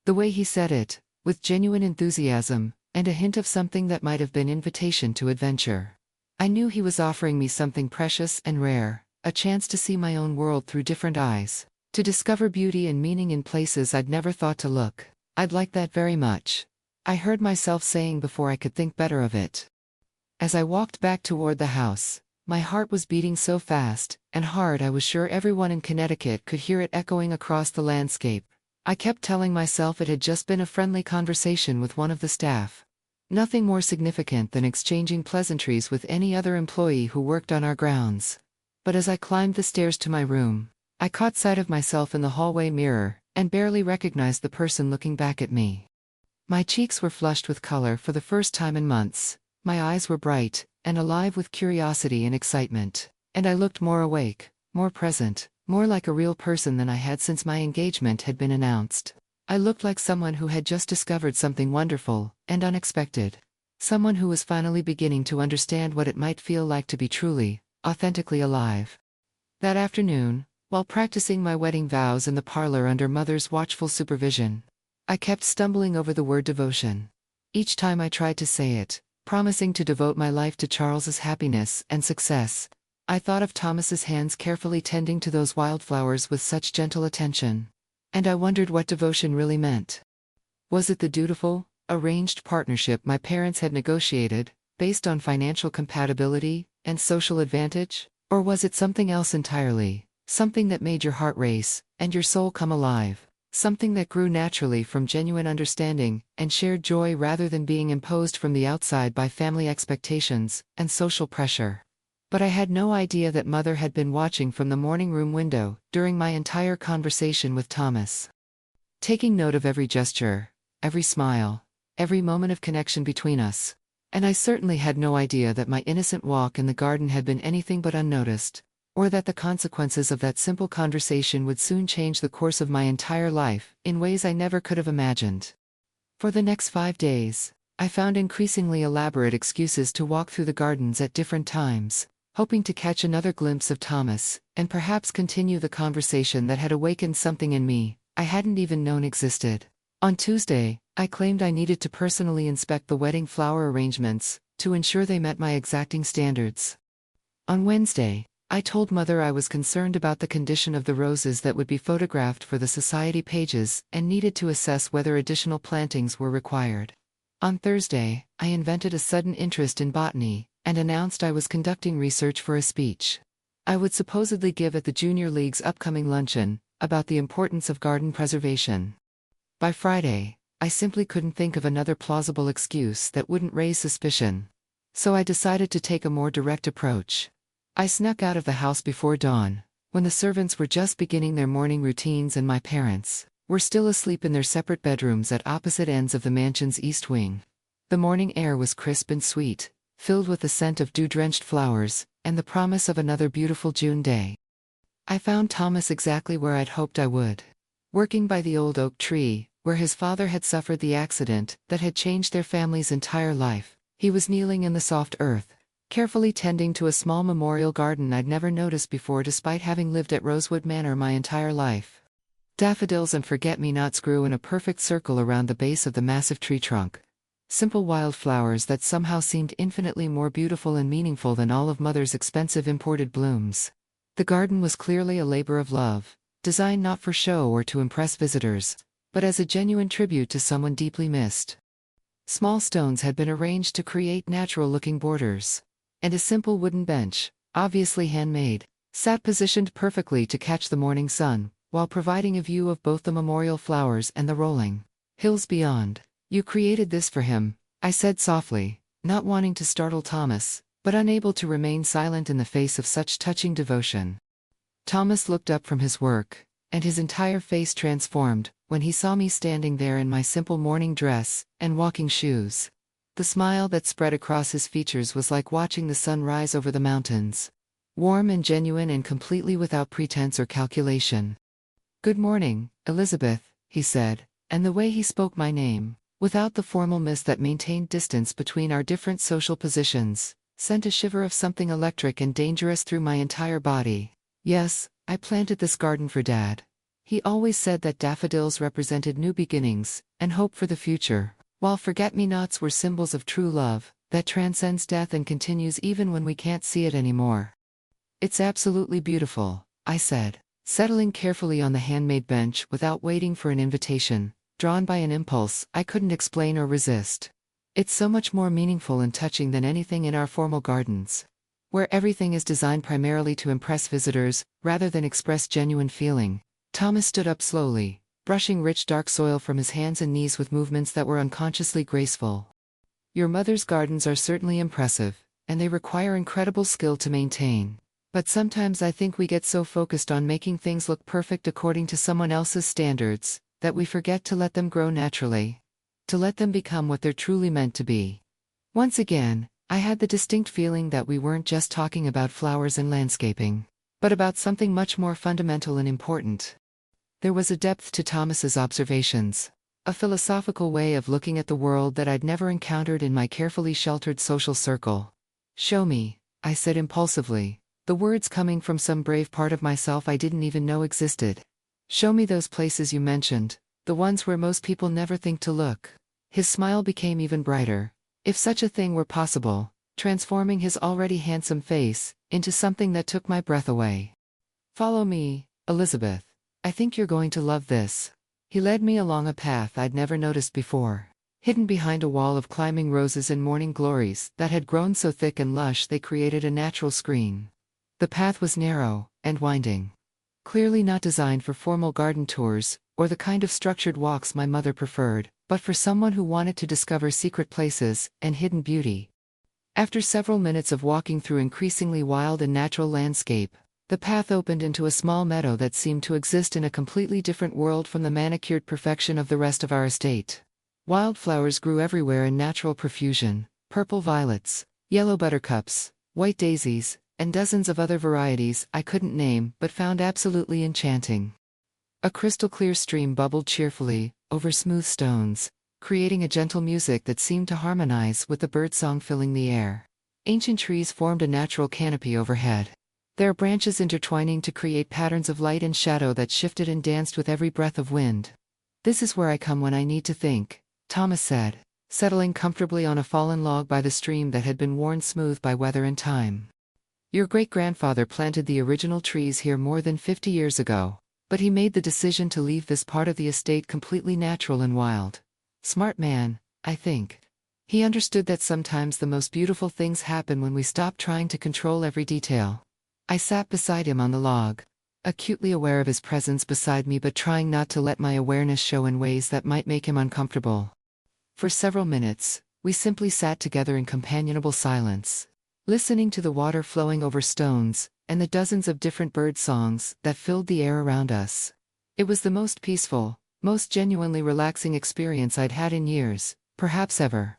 The way he said it, with genuine enthusiasm, and a hint of something that might have been invitation to adventure. I knew he was offering me something precious and rare, a chance to see my own world through different eyes, to discover beauty and meaning in places I'd never thought to look. I'd like that very much, I heard myself saying before I could think better of it. As I walked back toward the house, My heart was beating so fast and hard I was sure everyone in Connecticut could hear it echoing across the landscape. I kept telling myself it had just been a friendly conversation with one of the staff. Nothing more significant than exchanging pleasantries with any other employee who worked on our grounds. But as I climbed the stairs to my room, I caught sight of myself in the hallway mirror and barely recognized the person looking back at me. My cheeks were flushed with color for the first time in months, my eyes were bright and alive with curiosity and excitement, and I looked more awake, more present, more like a real person than I had since my engagement had been announced. I looked like someone who had just discovered something wonderful and unexpected. Someone who was finally beginning to understand what it might feel like to be truly, authentically alive. That afternoon, while practicing my wedding vows in the parlor under Mother's watchful supervision, I kept stumbling over the word devotion. Each time I tried to say it, promising to devote my life to Charles's happiness and success, I thought of Thomas's hands carefully tending to those wildflowers with such gentle attention. And I wondered what devotion really meant. Was it the dutiful, arranged partnership my parents had negotiated, based on financial compatibility and social advantage? Or was it something else entirely, something that made your heart race and your soul come alive, something that grew naturally from genuine understanding and shared joy rather than being imposed from the outside by family expectations and social pressure? But I had no idea that Mother had been watching from the morning room window during my entire conversation with Thomas, taking note of every gesture, every smile, every moment of connection between us. And I certainly had no idea that my innocent walk in the garden had been anything but unnoticed, or that the consequences of that simple conversation would soon change the course of my entire life in ways I never could have imagined. For the next 5 days, I found increasingly elaborate excuses to walk through the gardens at different times, hoping to catch another glimpse of Thomas, and perhaps continue the conversation that had awakened something in me I hadn't even known existed. On Tuesday, I claimed I needed to personally inspect the wedding flower arrangements, to ensure they met my exacting standards. On Wednesday, I told Mother I was concerned about the condition of the roses that would be photographed for the society pages and needed to assess whether additional plantings were required. On Thursday, I invented a sudden interest in botany and announced I was conducting research for a speech I would supposedly give at the Junior League's upcoming luncheon about the importance of garden preservation. By Friday, I simply couldn't think of another plausible excuse that wouldn't raise suspicion. So I decided to take a more direct approach. I snuck out of the house before dawn, when the servants were just beginning their morning routines and my parents were still asleep in their separate bedrooms at opposite ends of the mansion's east wing. The morning air was crisp and sweet, filled with the scent of dew-drenched flowers and the promise of another beautiful June day. I found Thomas exactly where I'd hoped I would, working by the old oak tree, where his father had suffered the accident that had changed their family's entire life. He was kneeling in the soft earth, carefully tending to a small memorial garden I'd never noticed before despite having lived at Rosewood Manor my entire life. Daffodils and forget-me-nots grew in a perfect circle around the base of the massive tree trunk. Simple wildflowers that somehow seemed infinitely more beautiful and meaningful than all of Mother's expensive imported blooms. The garden was clearly a labor of love, designed not for show or to impress visitors, but as a genuine tribute to someone deeply missed. Small stones had been arranged to create natural-looking borders, and a simple wooden bench, obviously handmade, sat positioned perfectly to catch the morning sun, while providing a view of both the memorial flowers and the rolling hills beyond. "You created this for him," I said softly, not wanting to startle Thomas, but unable to remain silent in the face of such touching devotion. Thomas looked up from his work, and his entire face transformed when he saw me standing there in my simple morning dress and walking shoes. The smile that spread across his features was like watching the sun rise over the mountains, warm and genuine and completely without pretense or calculation. "Good morning, Elizabeth," he said, and the way he spoke my name, without the formal mist that maintained distance between our different social positions, sent a shiver of something electric and dangerous through my entire body. Yes, I planted this garden for Dad. He always said that daffodils represented new beginnings and hope for the future, while forget-me-nots were symbols of true love that transcends death and continues even when we can't see it anymore. "It's absolutely beautiful," I said, settling carefully on the handmade bench without waiting for an invitation, drawn by an impulse I couldn't explain or resist. "It's so much more meaningful and touching than anything in our formal gardens." where everything is designed primarily to impress visitors, rather than express genuine feeling. Thomas stood up slowly, brushing rich dark soil from his hands and knees with movements that were unconsciously graceful. Your mother's gardens are certainly impressive, and they require incredible skill to maintain. But sometimes I think we get so focused on making things look perfect according to someone else's standards, that we forget to let them grow naturally. To let them become what they're truly meant to be. Once again, I had the distinct feeling that we weren't just talking about flowers and landscaping, but about something much more fundamental and important. There was a depth to Thomas's observations, a philosophical way of looking at the world that I'd never encountered in my carefully sheltered social circle. "Show me," I said impulsively, the words coming from some brave part of myself I didn't even know existed. "Show me those places you mentioned, the ones where most people never think to look." His smile became even brighter, if such a thing were possible, transforming his already handsome face into something that took my breath away. "Follow me, Elizabeth. I think you're going to love this." He led me along a path I'd never noticed before, hidden behind a wall of climbing roses and morning glories that had grown so thick and lush they created a natural screen. The path was narrow and winding, clearly not designed for formal garden tours or the kind of structured walks my mother preferred, but for someone who wanted to discover secret places and hidden beauty. After several minutes of walking through increasingly wild and natural landscape, the path opened into a small meadow that seemed to exist in a completely different world from the manicured perfection of the rest of our estate. Wildflowers grew everywhere in natural profusion: purple violets, yellow buttercups, white daisies, and dozens of other varieties I couldn't name but found absolutely enchanting. A crystal-clear stream bubbled cheerfully over smooth stones, creating a gentle music that seemed to harmonize with the birdsong filling the air. Ancient trees formed a natural canopy overhead, their branches intertwining to create patterns of light and shadow that shifted and danced with every breath of wind. "This is where I come when I need to think," Thomas said, settling comfortably on a fallen log by the stream that had been worn smooth by weather and time. "Your great-grandfather planted the original trees here more than 50 years ago. But he made the decision to leave this part of the estate completely natural and wild. Smart man, I think. He understood that sometimes the most beautiful things happen when we stop trying to control every detail." I sat beside him on the log, acutely aware of his presence beside me but trying not to let my awareness show in ways that might make him uncomfortable. For several minutes, we simply sat together in companionable silence, listening to the water flowing over stones and the dozens of different bird songs that filled the air around us. It was the most peaceful, most genuinely relaxing experience I'd had in years, perhaps ever.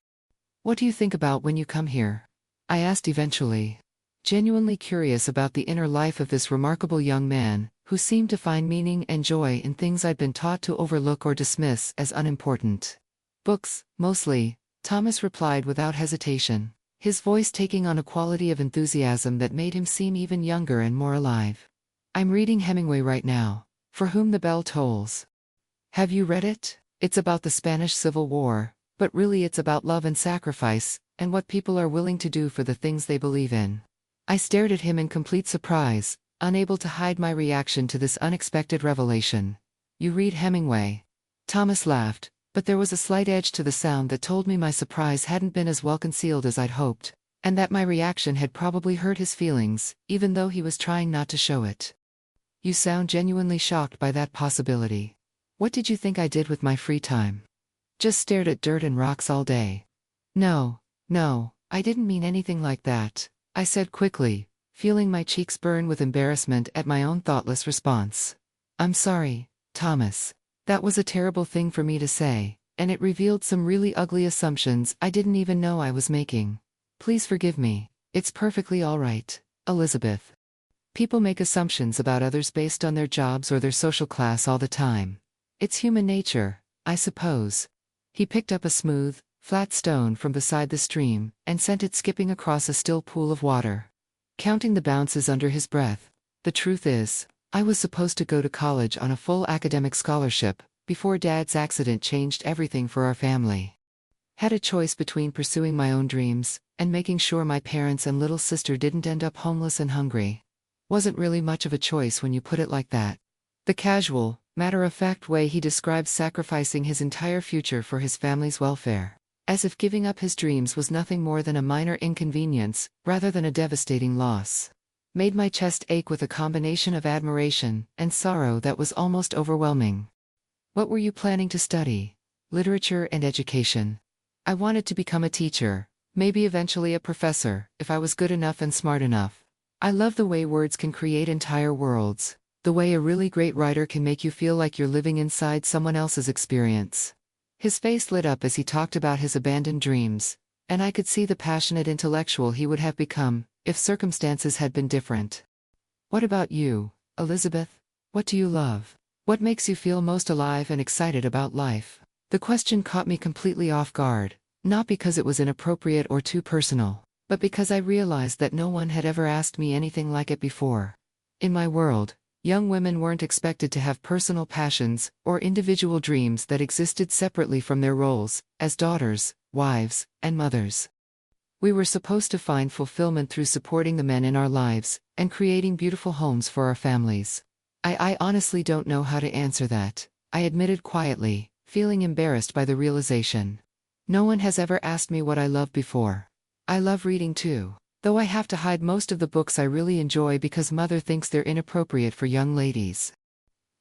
"What do you think about when you come here?" I asked eventually, genuinely curious about the inner life of this remarkable young man, who seemed to find meaning and joy in things I'd been taught to overlook or dismiss as unimportant. "Books, mostly," Thomas replied without hesitation, his voice taking on a quality of enthusiasm that made him seem even younger and more alive. "I'm reading Hemingway right now, For Whom the Bell Tolls." "Have you read it? It's about the Spanish Civil War, but really it's about love and sacrifice, and what people are willing to do for the things they believe in." I stared at him in complete surprise, unable to hide my reaction to this unexpected revelation. "You read Hemingway?" Thomas laughed, but there was a slight edge to the sound that told me my surprise hadn't been as well concealed as I'd hoped, and that my reaction had probably hurt his feelings, even though he was trying not to show it. "You sound genuinely shocked by that possibility. What did you think I did with my free time? Just stared at dirt and rocks all day?" No, I didn't mean anything like that," I said quickly, feeling my cheeks burn with embarrassment at my own thoughtless response. "I'm sorry, Thomas. That was a terrible thing for me to say, and it revealed some really ugly assumptions I didn't even know I was making. Please forgive me. It's perfectly all right, Elizabeth. People make assumptions about others based on their jobs or their social class all the time. It's human nature, I suppose." He picked up a smooth, flat stone from beside the stream and sent it skipping across a still pool of water, counting the bounces under his breath. "The truth is, I was supposed to go to college on a full academic scholarship before Dad's accident changed everything for our family. Had a choice between pursuing my own dreams and making sure my parents and little sister didn't end up homeless and hungry. Wasn't really much of a choice when you put it like that." The casual, matter-of-fact way he described sacrificing his entire future for his family's welfare. as if giving up his dreams was nothing more than a minor inconvenience, rather than a devastating loss. Made my chest ache with a combination of admiration and sorrow that was almost overwhelming. What were you planning to study? Literature and education. I wanted to become a teacher, maybe eventually a professor, if I was good enough and smart enough. I love the way words can create entire worlds, the way a really great writer can make you feel like you're living inside someone else's experience. His face lit up as he talked about his abandoned dreams, and I could see the passionate intellectual he would have become, if circumstances had been different. What about you, Elizabeth? What do you love? What makes you feel most alive and excited about life? The question caught me completely off guard, not because it was inappropriate or too personal, but because I realized that no one had ever asked me anything like it before. In my world, young women weren't expected to have personal passions or individual dreams that existed separately from their roles as daughters, wives, and mothers. We were supposed to find fulfillment through supporting the men in our lives and creating beautiful homes for our families. I honestly don't know how to answer that, I admitted quietly, feeling embarrassed by the realization. No one has ever asked me what I love before. I love reading too, though I have to hide most of the books I really enjoy because mother thinks they're inappropriate for young ladies.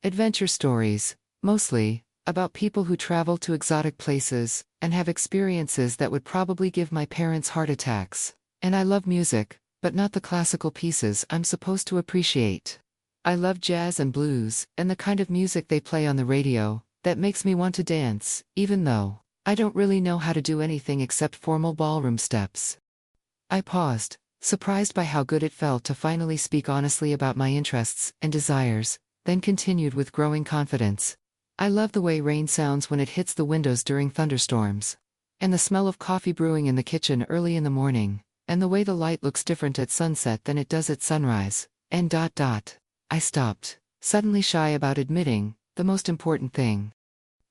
Adventure stories, mostly, about people who travel to exotic places and have experiences that would probably give my parents heart attacks. And I love music, but not the classical pieces I'm supposed to appreciate. I love jazz and blues, and the kind of music they play on the radio, that makes me want to dance, even though I don't really know how to do anything except formal ballroom steps. I paused, surprised by how good it felt to finally speak honestly about my interests and desires, then continued with growing confidence. I love the way rain sounds when it hits the windows during thunderstorms, and the smell of coffee brewing in the kitchen early in the morning, and the way the light looks different at sunset than it does at sunrise, and ... I stopped, suddenly shy about admitting the most important thing.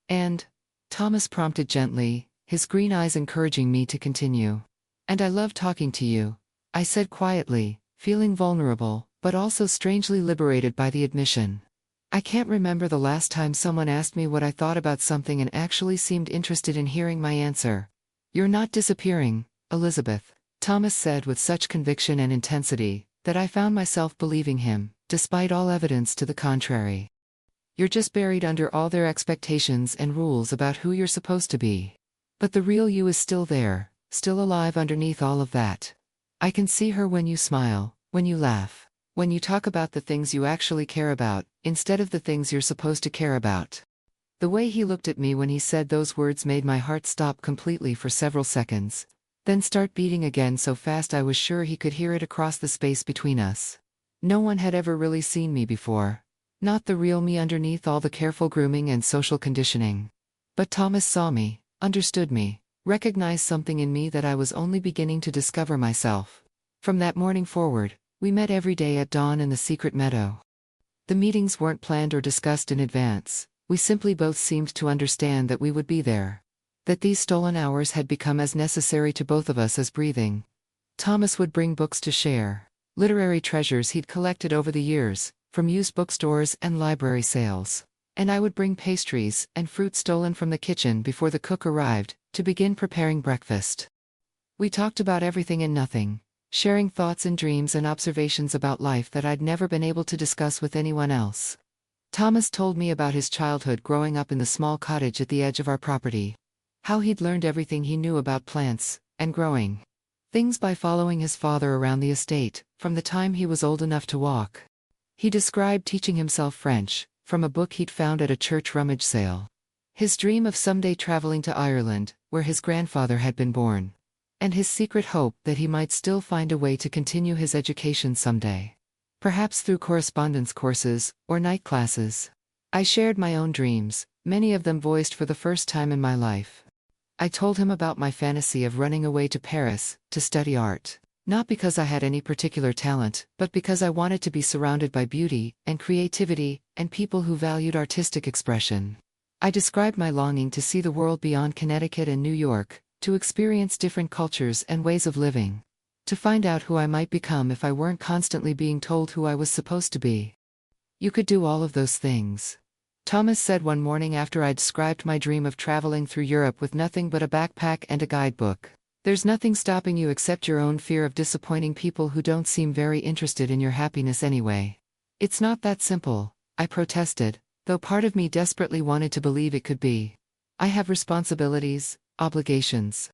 And Thomas prompted gently, his green eyes encouraging me to continue. And I love talking to you, I said quietly, feeling vulnerable, but also strangely liberated by the admission. I can't remember the last time someone asked me what I thought about something and actually seemed interested in hearing my answer. You're not disappearing, Elizabeth, Thomas said with such conviction and intensity that I found myself believing him, despite all evidence to the contrary. You're just buried under all their expectations and rules about who you're supposed to be. But the real you is still there, still alive underneath all of that. I can see her when you smile, when you laugh, when you talk about the things you actually care about, instead of the things you're supposed to care about. The way he looked at me when he said those words made my heart stop completely for several seconds, then start beating again so fast I was sure he could hear it across the space between us. No one had ever really seen me before. Not the real me underneath all the careful grooming and social conditioning. But Thomas saw me, understood me, recognized something in me that I was only beginning to discover myself. From that morning forward, we met every day at dawn in the secret meadow. The meetings weren't planned or discussed in advance, we simply both seemed to understand that we would be there. That these stolen hours had become as necessary to both of us as breathing. Thomas would bring books to share, literary treasures he'd collected over the years, from used bookstores and library sales. And I would bring pastries and fruit stolen from the kitchen before the cook arrived, to begin preparing breakfast. We talked about everything and nothing, sharing thoughts and dreams and observations about life that I'd never been able to discuss with anyone else. Thomas told me about his childhood growing up in the small cottage at the edge of our property. How he'd learned everything he knew about plants and growing things by following his father around the estate, from the time he was old enough to walk. He described teaching himself French, from a book he'd found at a church rummage sale. His dream of someday traveling to Ireland, where his grandfather had been born. And his secret hope that he might still find a way to continue his education someday. Perhaps through correspondence courses, or night classes. I shared my own dreams, many of them voiced for the first time in my life. I told him about my fantasy of running away to Paris, to study art. Not because I had any particular talent, but because I wanted to be surrounded by beauty, and creativity, and people who valued artistic expression. I described my longing to see the world beyond Connecticut and New York, to experience different cultures and ways of living. To find out who I might become if I weren't constantly being told who I was supposed to be. You could do all of those things. Thomas said one morning after I'd described my dream of traveling through Europe with nothing but a backpack and a guidebook. There's nothing stopping you except your own fear of disappointing people who don't seem very interested in your happiness anyway. It's not that simple, I protested, though part of me desperately wanted to believe it could be. I have responsibilities, obligations.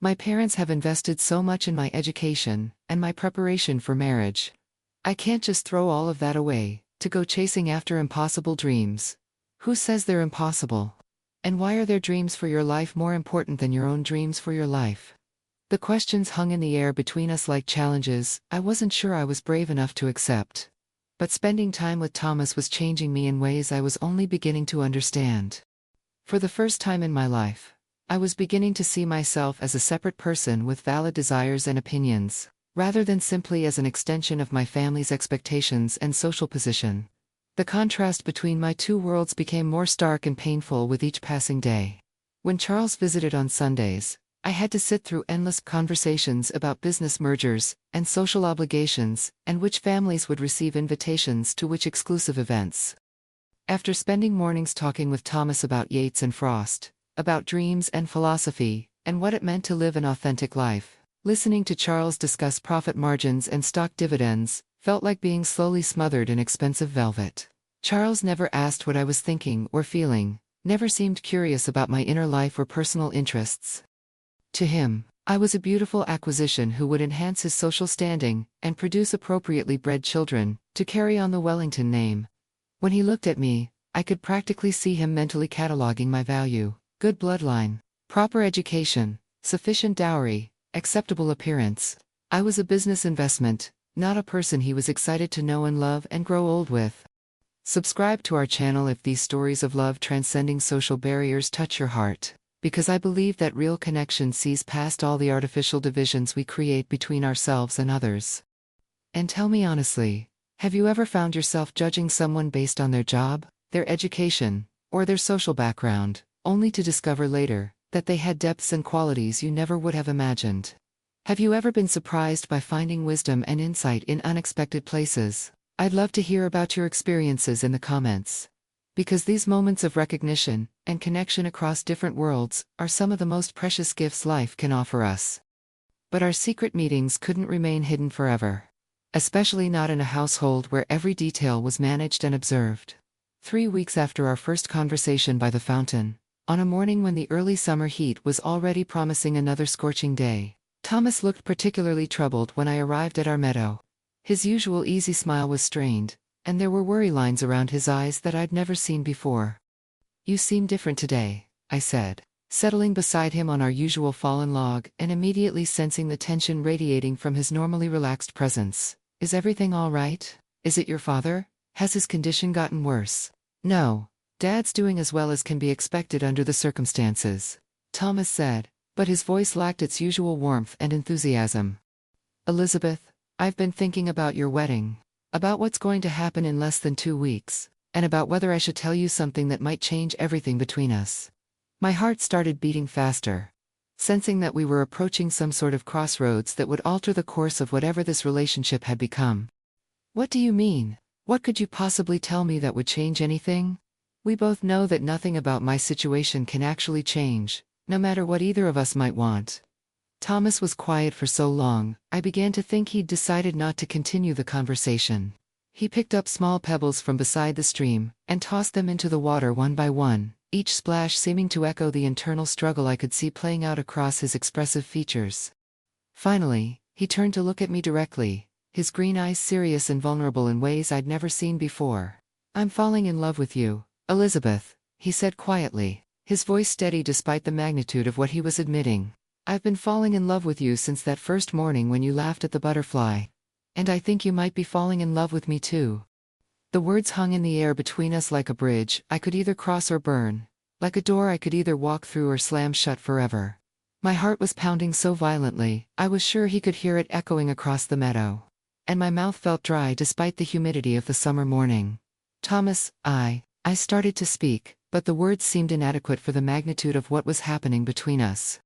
My parents have invested so much in my education and my preparation for marriage. I can't just throw all of that away to go chasing after impossible dreams. Who says they're impossible? And why are their dreams for your life more important than your own dreams for your life? The questions hung in the air between us like challenges I wasn't sure I was brave enough to accept. But spending time with Thomas was changing me in ways I was only beginning to understand. For the first time in my life, I was beginning to see myself as a separate person with valid desires and opinions, rather than simply as an extension of my family's expectations and social position. The contrast between my two worlds became more stark and painful with each passing day. When Charles visited on Sundays, I had to sit through endless conversations about business mergers and social obligations and which families would receive invitations to which exclusive events. After spending mornings talking with Thomas about Yeats and Frost, about dreams and philosophy, and what it meant to live an authentic life, listening to Charles discuss profit margins and stock dividends felt like being slowly smothered in expensive velvet. Charles never asked what I was thinking or feeling, never seemed curious about my inner life or personal interests. To him, I was a beautiful acquisition who would enhance his social standing and produce appropriately bred children to carry on the Wellington name. When he looked at me, I could practically see him mentally cataloging my value: good bloodline, proper education, sufficient dowry, acceptable appearance. I was a business investment, not a person he was excited to know and love and grow old with. Subscribe to our channel if these stories of love transcending social barriers touch your heart, because I believe that real connection sees past all the artificial divisions we create between ourselves and others. And tell me honestly, have you ever found yourself judging someone based on their job, their education, or their social background, only to discover later that they had depths and qualities you never would have imagined? Have you ever been surprised by finding wisdom and insight in unexpected places? I'd love to hear about your experiences in the comments. Because these moments of recognition and connection across different worlds are some of the most precious gifts life can offer us. But our secret meetings couldn't remain hidden forever. Especially not in a household where every detail was managed and observed. 3 weeks after our first conversation by the fountain, on a morning when the early summer heat was already promising another scorching day, Thomas looked particularly troubled when I arrived at our meadow. His usual easy smile was strained, and there were worry lines around his eyes that I'd never seen before. "You seem different today," I said, settling beside him on our usual fallen log and immediately sensing the tension radiating from his normally relaxed presence. "Is everything all right? Is it your father? Has his condition gotten worse?" "No. Dad's doing as well as can be expected under the circumstances," Thomas said, but his voice lacked its usual warmth and enthusiasm. "Elizabeth, I've been thinking about your wedding, about what's going to happen in less than 2 weeks, and about whether I should tell you something that might change everything between us." My heart started beating faster, sensing that we were approaching some sort of crossroads that would alter the course of whatever this relationship had become. "What do you mean? What could you possibly tell me that would change anything? We both know that nothing about my situation can actually change, no matter what either of us might want." Thomas was quiet for so long, I began to think he'd decided not to continue the conversation. He picked up small pebbles from beside the stream and tossed them into the water one by one, each splash seeming to echo the internal struggle I could see playing out across his expressive features. Finally, he turned to look at me directly, his green eyes serious and vulnerable in ways I'd never seen before. "I'm falling in love with you, Elizabeth," he said quietly, his voice steady despite the magnitude of what he was admitting. "I've been falling in love with you since that first morning when you laughed at the butterfly. And I think you might be falling in love with me too." The words hung in the air between us like a bridge I could either cross or burn, like a door I could either walk through or slam shut forever. My heart was pounding so violently, I was sure he could hear it echoing across the meadow. And my mouth felt dry despite the humidity of the summer morning. "Thomas, I started to speak, but the words seemed inadequate for the magnitude of what was happening between us.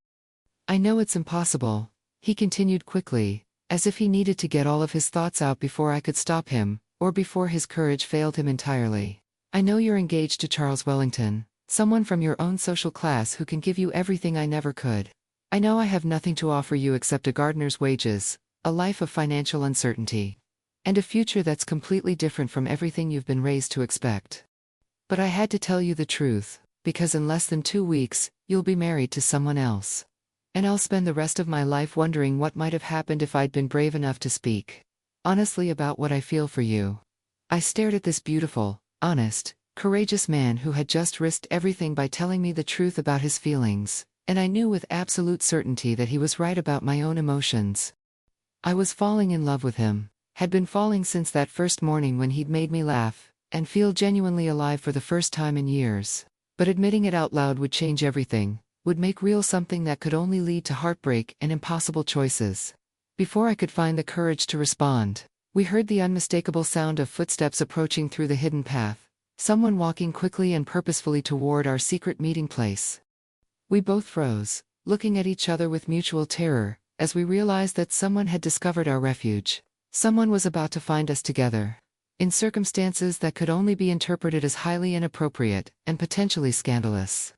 "I know it's impossible," he continued quickly, as if he needed to get all of his thoughts out before I could stop him, or before his courage failed him entirely. I know you're engaged to Charles Wellington, someone from your own social class who can give you everything I never could. I know I have nothing to offer you except a gardener's wages, a life of financial uncertainty, and a future that's completely different from everything you've been raised to expect. But I had to tell you the truth, because in less than 2 weeks, you'll be married to someone else. And I'll spend the rest of my life wondering what might have happened if I'd been brave enough to speak honestly about what I feel for you. I stared at this beautiful, honest, courageous man who had just risked everything by telling me the truth about his feelings, and I knew with absolute certainty that he was right about my own emotions. I was falling in love with him, had been falling since that first morning when he'd made me laugh, and feel genuinely alive for the first time in years. But admitting it out loud would change everything, would make real something that could only lead to heartbreak and impossible choices. Before I could find the courage to respond, we heard the unmistakable sound of footsteps approaching through the hidden path, someone walking quickly and purposefully toward our secret meeting place. We both froze, looking at each other with mutual terror, as we realized that someone had discovered our refuge. Someone was about to find us together, in circumstances that could only be interpreted as highly inappropriate and potentially scandalous.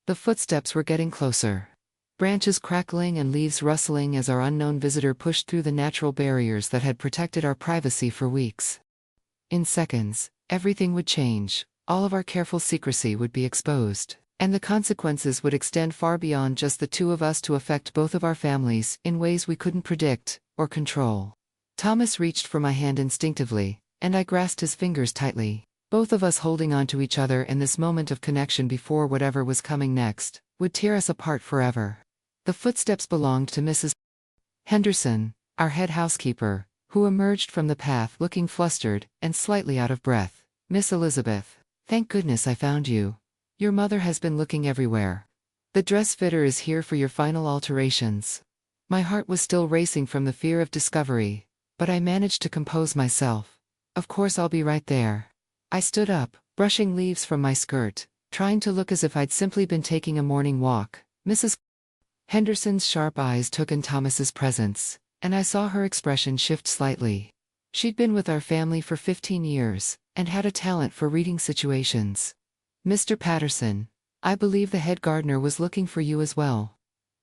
The footsteps were getting closer. Branches crackling and leaves rustling as our unknown visitor pushed through the natural barriers that had protected our privacy for weeks. In seconds, everything would change, all of our careful secrecy would be exposed, and the consequences would extend far beyond just the two of us to affect both of our families in ways we couldn't predict or control. Thomas reached for my hand instinctively, and I grasped his fingers tightly, both of us holding on to each other in this moment of connection before whatever was coming next would tear us apart forever. The footsteps belonged to Mrs. Henderson, our head housekeeper, who emerged from the path looking flustered and slightly out of breath. "Miss Elizabeth, thank goodness I found you. Your mother has been looking everywhere. The dress fitter is here for your final alterations." My heart was still racing from the fear of discovery, but I managed to compose myself. "Of course I'll be right there." I stood up, brushing leaves from my skirt, trying to look as if I'd simply been taking a morning walk. Mrs. Henderson's sharp eyes took in Thomas's presence, and I saw her expression shift slightly. She'd been with our family for 15 years, and had a talent for reading situations. "Mr. Patterson, I believe the head gardener was looking for you as well.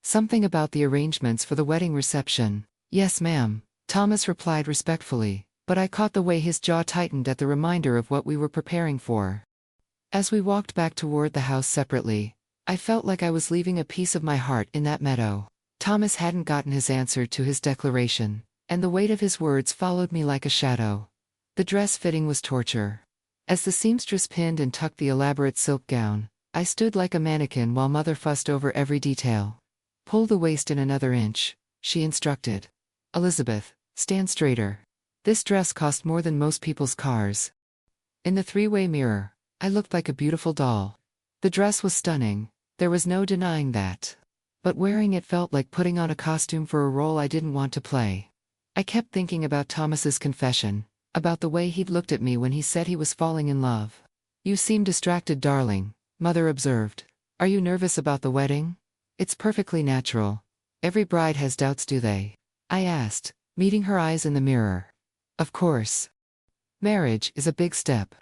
Something about the arrangements for the wedding reception." "Yes, ma'am," Thomas replied respectfully, but I caught the way his jaw tightened at the reminder of what we were preparing for. As we walked back toward the house separately, I felt like I was leaving a piece of my heart in that meadow. Thomas hadn't gotten his answer to his declaration, and the weight of his words followed me like a shadow. The dress fitting was torture. As the seamstress pinned and tucked the elaborate silk gown, I stood like a mannequin while Mother fussed over every detail. "Pull the waist in another inch," she instructed. "Elizabeth, stand straighter. This dress cost more than most people's cars." In the three-way mirror, I looked like a beautiful doll. The dress was stunning, there was no denying that. But wearing it felt like putting on a costume for a role I didn't want to play. I kept thinking about Thomas's confession, about the way he'd looked at me when he said he was falling in love. "You seem distracted, darling," Mother observed. "Are you nervous about the wedding?" "It's perfectly natural. Every bride has doubts, do they?" I asked, meeting her eyes in the mirror. "Of course. Marriage is a big step.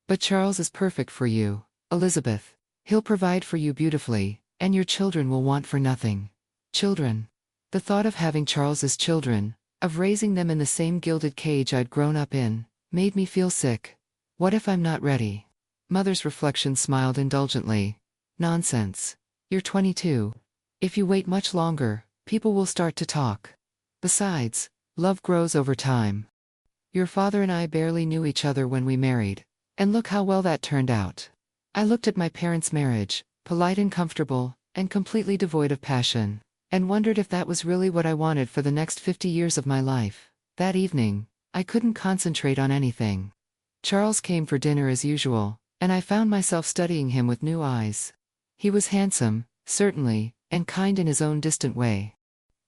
But Charles is perfect for you, Elizabeth. He'll provide for you beautifully, and your children will want for nothing." Children. The thought of having Charles's children, of raising them in the same gilded cage I'd grown up in, made me feel sick. What if I'm not ready? Mother's reflection smiled indulgently. "Nonsense. You're 22. If you wait much longer, people will start to talk. Besides, love grows over time. Your father and I barely knew each other when we married, and look how well that turned out." I looked at my parents' marriage, polite and comfortable, and completely devoid of passion, and wondered if that was really what I wanted for the next 50 years of my life. That evening, I couldn't concentrate on anything. Charles came for dinner as usual, and I found myself studying him with new eyes. He was handsome, certainly, and kind in his own distant way.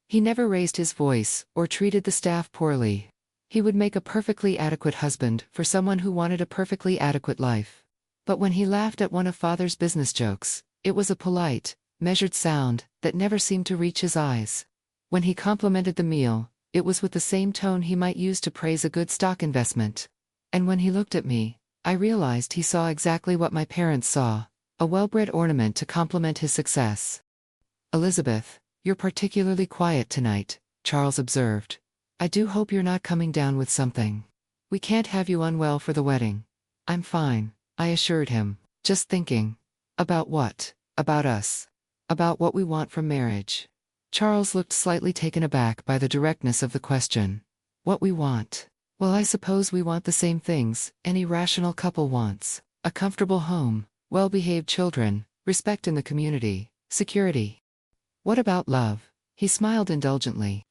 He never raised his voice or treated the staff poorly. He would make a perfectly adequate husband for someone who wanted a perfectly adequate life. But when he laughed at one of Father's business jokes, it was a polite, measured sound that never seemed to reach his eyes. When he complimented the meal, it was with the same tone he might use to praise a good stock investment. And when he looked at me, I realized he saw exactly what my parents saw, a well-bred ornament to complement his success. "Elizabeth, you're particularly quiet tonight," Charles observed. "I do hope you're not coming down with something. We can't have you unwell for the wedding." "I'm fine," I assured him. "Just thinking." "About what?" "About us. About what we want from marriage." Charles looked slightly taken aback by the directness of the question. "What we want? Well, I suppose we want the same things any rational couple wants: a comfortable home, well-behaved children, respect in the community, security." "What about love?" He smiled indulgently.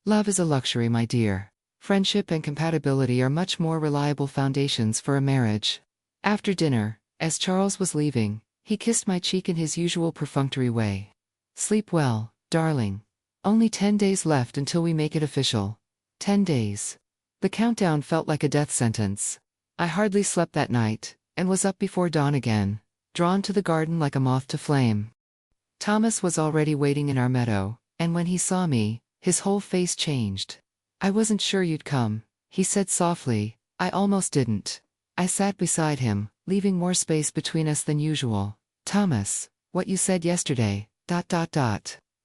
"Love is a luxury, my dear. Friendship and compatibility are much more reliable foundations for a marriage." After dinner, as Charles was leaving, he kissed my cheek in his usual perfunctory way. "Sleep well, darling. Only 10 days left until we make it official." 10 days. The countdown felt like a death sentence. I hardly slept that night, and was up before dawn again, drawn to the garden like a moth to flame. Thomas was already waiting in our meadow, and when he saw me, his whole face changed. "I wasn't sure you'd come," he said softly. "I almost didn't." I sat beside him, leaving more space between us than usual. "Thomas, what you said yesterday, ...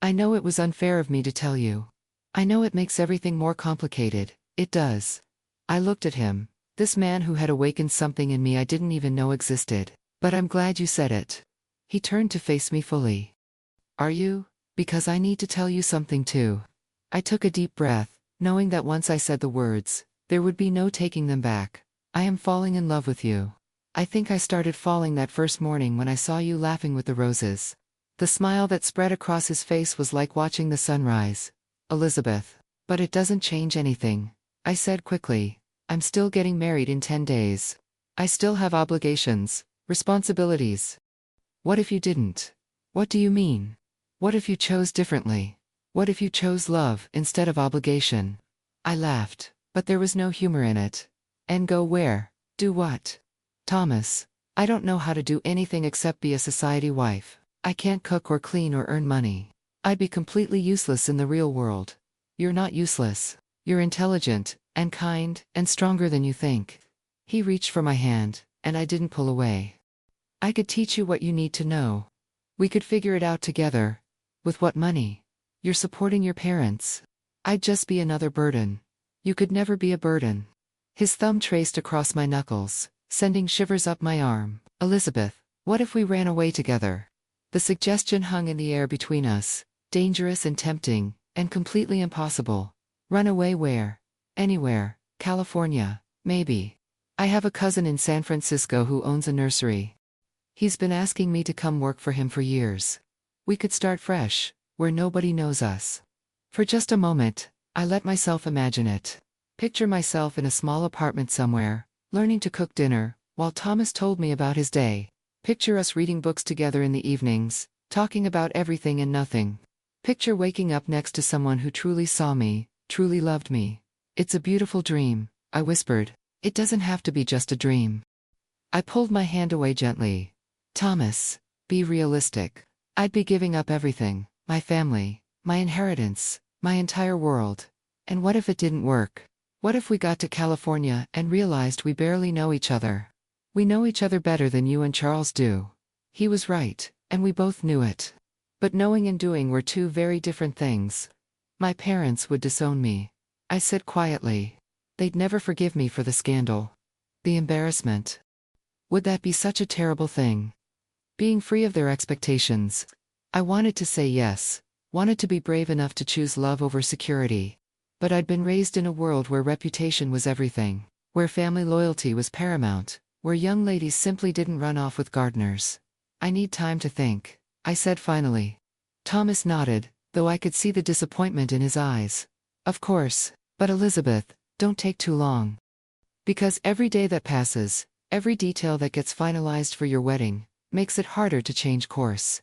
I know it was unfair of me to tell you. I know it makes everything more complicated, it does." I looked at him, this man who had awakened something in me I didn't even know existed. "But I'm glad you said it." He turned to face me fully. "Are you? Because I need to tell you something too." I took a deep breath, knowing that once I said the words, there would be no taking them back. "I am falling in love with you. I think I started falling that first morning when I saw you laughing with the roses." The smile that spread across his face was like watching the sunrise. "Elizabeth." "But it doesn't change anything," I said quickly. "I'm still getting married in 10 days. I still have obligations, responsibilities." "What if you didn't?" "What do you mean?" "What if you chose differently? What if you chose love instead of obligation?" I laughed, but there was no humor in it. "And go where? Do what?" "Thomas, I don't know how to do anything except be a society wife. I can't cook or clean or earn money. I'd be completely useless in the real world." "You're not useless. You're intelligent, and kind, and stronger than you think." He reached for my hand, and I didn't pull away. "I could teach you what you need to know. We could figure it out together." "With what money?" "You're supporting your parents. I'd just be another burden." "You could never be a burden." His thumb traced across my knuckles, sending shivers up my arm. "Elizabeth, what if we ran away together?" The suggestion hung in the air between us, dangerous and tempting, and completely impossible. "Run away where?" "Anywhere. California, maybe. I have a cousin in San Francisco who owns a nursery. He's been asking me to come work for him for years. We could start fresh, where nobody knows us." For just a moment, I let myself imagine it. Picture myself in a small apartment somewhere, learning to cook dinner, while Thomas told me about his day. Picture us reading books together in the evenings, talking about everything and nothing. Picture waking up next to someone who truly saw me, truly loved me. "It's a beautiful dream," I whispered. "It doesn't have to be just a dream." I pulled my hand away gently. "Thomas, be realistic. I'd be giving up everything, my family, my inheritance, my entire world. And what if it didn't work? What if we got to California and realized we barely know each other? We know each other better than you and Charles do." He was right, and we both knew it. But knowing and doing were two very different things. "My parents would disown me," I said quietly. "They'd never forgive me for the scandal. The embarrassment. Would that be such a terrible thing? Being free of their expectations." I wanted to say yes, wanted to be brave enough to choose love over security. But I'd been raised in a world where reputation was everything, where family loyalty was paramount, where young ladies simply didn't run off with gardeners. "I need time to think," I said finally. Thomas nodded, though I could see the disappointment in his eyes. "Of course, but Elizabeth, don't take too long. Because every day that passes, every detail that gets finalized for your wedding, makes it harder to change course."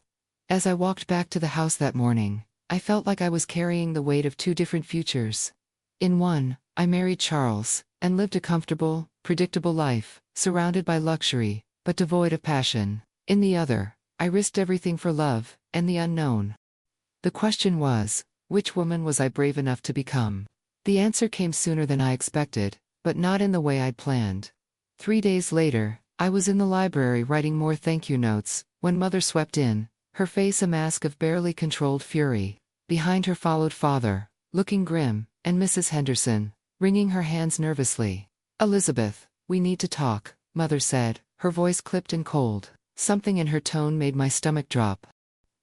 As I walked back to the house that morning, I felt like I was carrying the weight of two different futures. In one, I married Charles, and lived a comfortable, predictable life, surrounded by luxury, but devoid of passion. In the other, I risked everything for love, and the unknown. The question was, which woman was I brave enough to become? The answer came sooner than I expected, but not in the way I'd planned. 3 days later, I was in the library writing more thank you notes, when Mother swept in, her face a mask of barely controlled fury. Behind her followed Father, looking grim, and Mrs. Henderson, wringing her hands nervously. "Elizabeth, we need to talk," Mother said, her voice clipped and cold. Something in her tone made my stomach drop.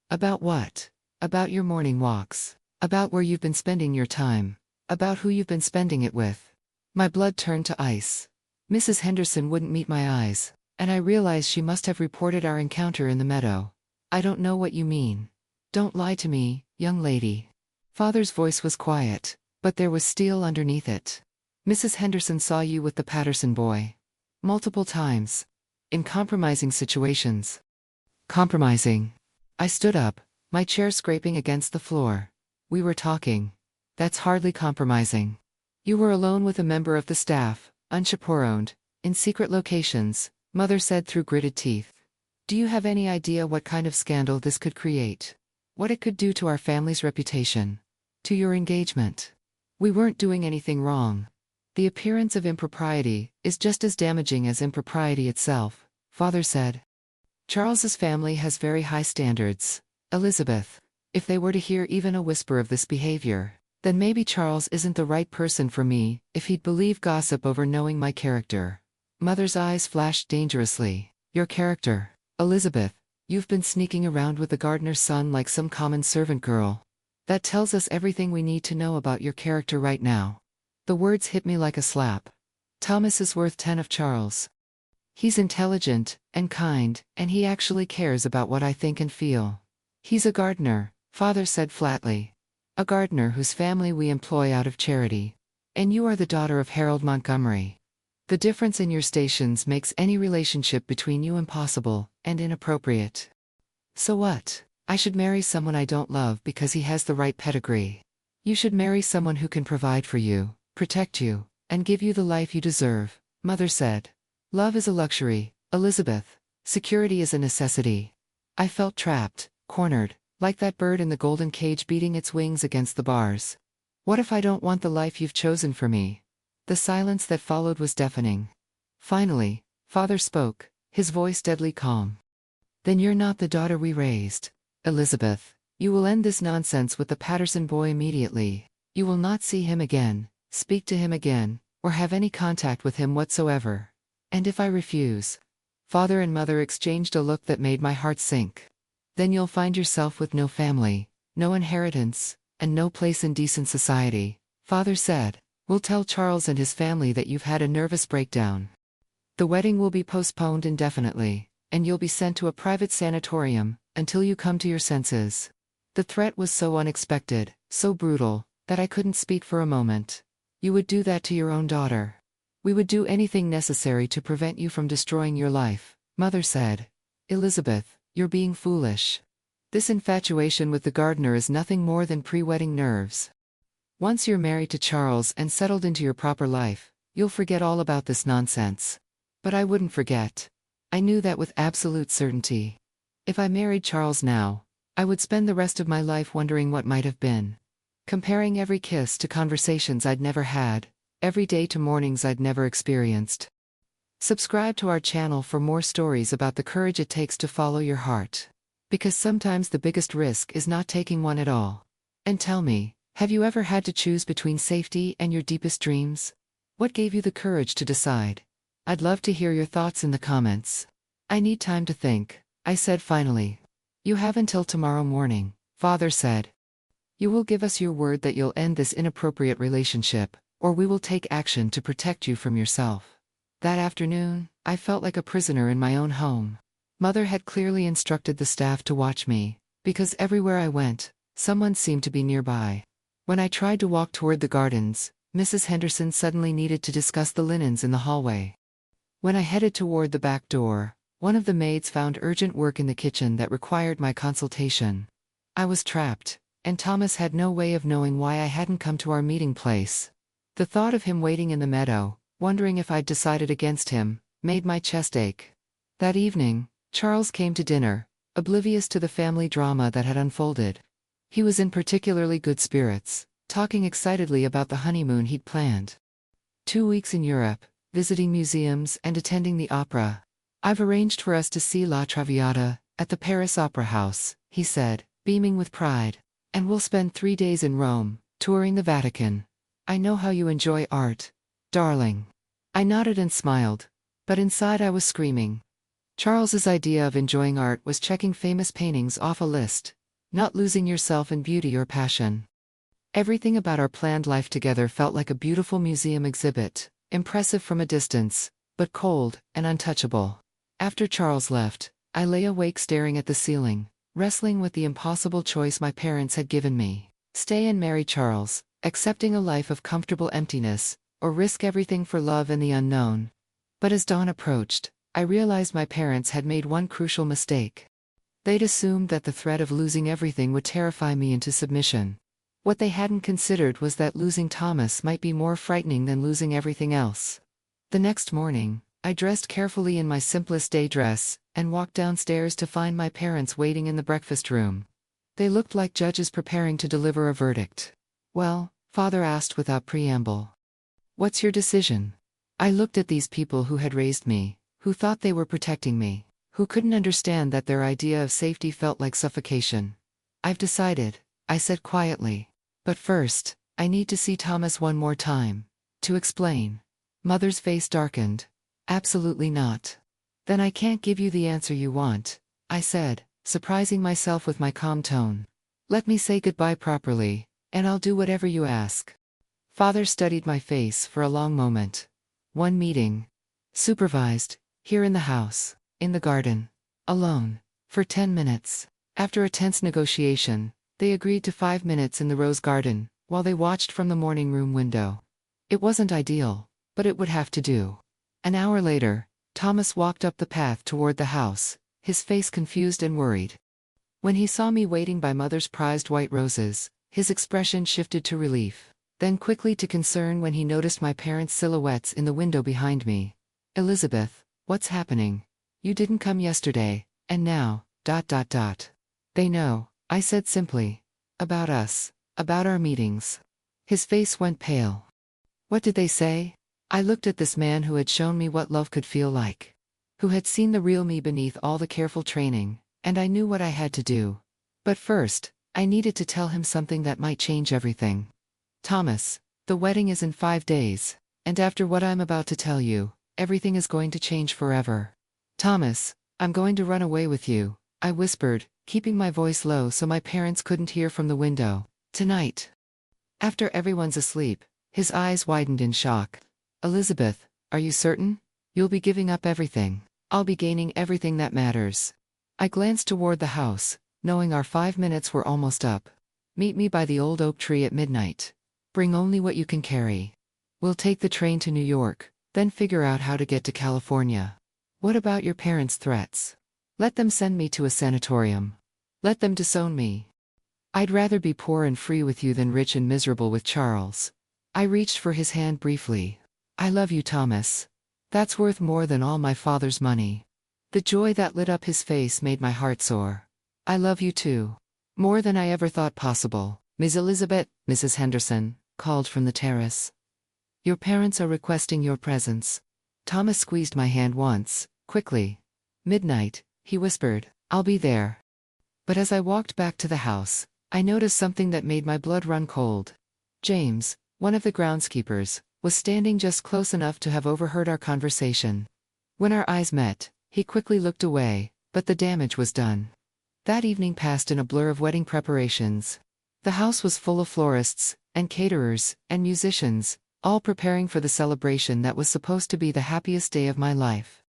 "About what?" "About your morning walks. About where you've been spending your time. About who you've been spending it with." My blood turned to ice. Mrs. Henderson wouldn't meet my eyes, and I realized she must have reported our encounter in the meadow. "I don't know what you mean. Don't lie to me, young lady." Father's voice was quiet, but there was steel underneath it. "Mrs. Henderson saw you with the Patterson boy. Multiple times. In compromising situations." "Compromising?" I stood up, my chair scraping against the floor. "We were talking. That's hardly compromising. You were alone with a member of the staff, unchaperoned, in secret locations," Mother said through gritted teeth. "Do you have any idea what kind of scandal this could create? What it could do to our family's reputation? To your engagement? We weren't doing anything wrong. The appearance of impropriety is just as damaging as impropriety itself," Father said. "Charles's family has very high standards, Elizabeth. If they were to hear even a whisper of this behavior, then maybe Charles isn't the right person for me, if he'd believe gossip over knowing my character." Mother's eyes flashed dangerously. "Your character? Elizabeth, you've been sneaking around with the gardener's son like some common servant girl. That tells us everything we need to know about your character right now." The words hit me like a slap. "Thomas is worth 10 of Charles. He's intelligent and kind, and he actually cares about what I think and feel. He's a gardener," Father said flatly. "A gardener whose family we employ out of charity. And you are the daughter of Harold Montgomery. The difference in your stations makes any relationship between you impossible and inappropriate. So what? I should marry someone I don't love because he has the right pedigree. You should marry someone who can provide for you, protect you, and give you the life you deserve," Mother said. "Love is a luxury, Elizabeth. Security is a necessity." I felt trapped, cornered, like that bird in the golden cage beating its wings against the bars. "What if I don't want the life you've chosen for me?" The silence that followed was deafening. Finally, Father spoke, his voice deadly calm. "Then you're not the daughter we raised, Elizabeth. You will end this nonsense with the Patterson boy immediately. You will not see him again, speak to him again, or have any contact with him whatsoever. And if I refuse..." Father and Mother exchanged a look that made my heart sink. "Then you'll find yourself with no family, no inheritance, and no place in decent society," Father said. "We'll tell Charles and his family that you've had a nervous breakdown. The wedding will be postponed indefinitely, and you'll be sent to a private sanatorium until you come to your senses." The threat was so unexpected, so brutal, that I couldn't speak for a moment. "You would do that to your own daughter?" "We would do anything necessary to prevent you from destroying your life," Mother said. "Elizabeth, you're being foolish. This infatuation with the gardener is nothing more than pre-wedding nerves. Once you're married to Charles and settled into your proper life, you'll forget all about this nonsense." But I wouldn't forget. I knew that with absolute certainty. If I married Charles now, I would spend the rest of my life wondering what might have been. Comparing every kiss to conversations I'd never had, every day to mornings I'd never experienced. Subscribe to our channel for more stories about the courage it takes to follow your heart. Because sometimes the biggest risk is not taking one at all. And tell me, have you ever had to choose between safety and your deepest dreams? What gave you the courage to decide? I'd love to hear your thoughts in the comments. "I need time to think," I said finally. "You have until tomorrow morning," Father said. "You will give us your word that you'll end this inappropriate relationship, or we will take action to protect you from yourself." That afternoon, I felt like a prisoner in my own home. Mother had clearly instructed the staff to watch me, because everywhere I went, someone seemed to be nearby. When I tried to walk toward the gardens, Mrs. Henderson suddenly needed to discuss the linens in the hallway. When I headed toward the back door, one of the maids found urgent work in the kitchen that required my consultation. I was trapped, and Thomas had no way of knowing why I hadn't come to our meeting place. The thought of him waiting in the meadow, wondering if I'd decided against him, made my chest ache. That evening, Charles came to dinner, oblivious to the family drama that had unfolded. He was in particularly good spirits, talking excitedly about the honeymoon he'd planned. 2 weeks in Europe, visiting museums, and attending the opera. I've arranged for us to see La Traviata at the Paris Opera House, he said, beaming with pride. And we'll spend 3 days in Rome, touring the Vatican. I know how you enjoy art, darling. I nodded and smiled, but inside I was screaming. Charles's idea of enjoying art was checking famous paintings off a list, not losing yourself in beauty or passion. Everything about our planned life together felt like a beautiful museum exhibit, impressive from a distance, but cold and untouchable. After Charles left, I lay awake staring at the ceiling, wrestling with the impossible choice my parents had given me: stay and marry Charles, accepting a life of comfortable emptiness, or risk everything for love and the unknown. But as dawn approached, I realized my parents had made one crucial mistake. They'd assumed that the threat of losing everything would terrify me into submission. What they hadn't considered was that losing Thomas might be more frightening than losing everything else. The next morning, I dressed carefully in my simplest day dress, and walked downstairs to find my parents waiting in the breakfast room. They looked like judges preparing to deliver a verdict. "Well," Father asked without preamble, "what's your decision?" I looked at these people who had raised me, who thought they were protecting me, who couldn't understand that their idea of safety felt like suffocation. "I've decided," I said quietly. "But first, I need to see Thomas one more time." "To explain?" Mother's face darkened. "Absolutely not." "Then I can't give you the answer you want," I said, surprising myself with my calm tone. "Let me say goodbye properly, and I'll do whatever you ask." Father studied my face for a long moment. "One meeting. Supervised. Here in the house. In the garden. Alone. For 10 minutes. After a tense negotiation, they agreed to 5 minutes in the rose garden, while they watched from the morning room window. It wasn't ideal, but it would have to do. An hour later, Thomas walked up the path toward the house, his face confused and worried. When he saw me waiting by Mother's prized white roses, his expression shifted to relief, then quickly to concern when he noticed my parents' silhouettes in the window behind me. "Elizabeth, what's happening? You didn't come yesterday, and now, ... "They know," I said simply. "About us. About our meetings." His face went pale. "What did they say?" I looked at this man who had shown me what love could feel like, who had seen the real me beneath all the careful training, and I knew what I had to do. But first, I needed to tell him something that might change everything. "Thomas, the wedding is in 5 days, and after what I'm about to tell you, everything is going to change forever." "Thomas, I'm going to run away with you," I whispered, keeping my voice low so my parents couldn't hear from the window. "Tonight." After everyone's asleep, his eyes widened in shock. "Elizabeth, are you certain? You'll be giving up everything. I'll be gaining everything that matters." I glanced toward the house, knowing our 5 minutes were almost up. "Meet me by the old oak tree at midnight. Bring only what you can carry. We'll take the train to New York, then figure out how to get to California. What about your parents' threats? Let them send me to a sanatorium. Let them disown me. I'd rather be poor and free with you than rich and miserable with Charles." I reached for his hand briefly. "I love you, Thomas. That's worth more than all my father's money." The joy that lit up his face made my heart soar. "I love you too. More than I ever thought possible." "Miss Elizabeth," Mrs. Henderson called from the terrace. "Your parents are requesting your presence." Thomas squeezed my hand once, quickly. "Midnight," he whispered. "I'll be there." But as I walked back to the house, I noticed something that made my blood run cold. James, one of the groundskeepers, was standing just close enough to have overheard our conversation. When our eyes met, he quickly looked away, but the damage was done. That evening passed in a blur of wedding preparations. The house was full of florists, and caterers, and musicians, all preparing for the celebration that was supposed to be the happiest day of my life.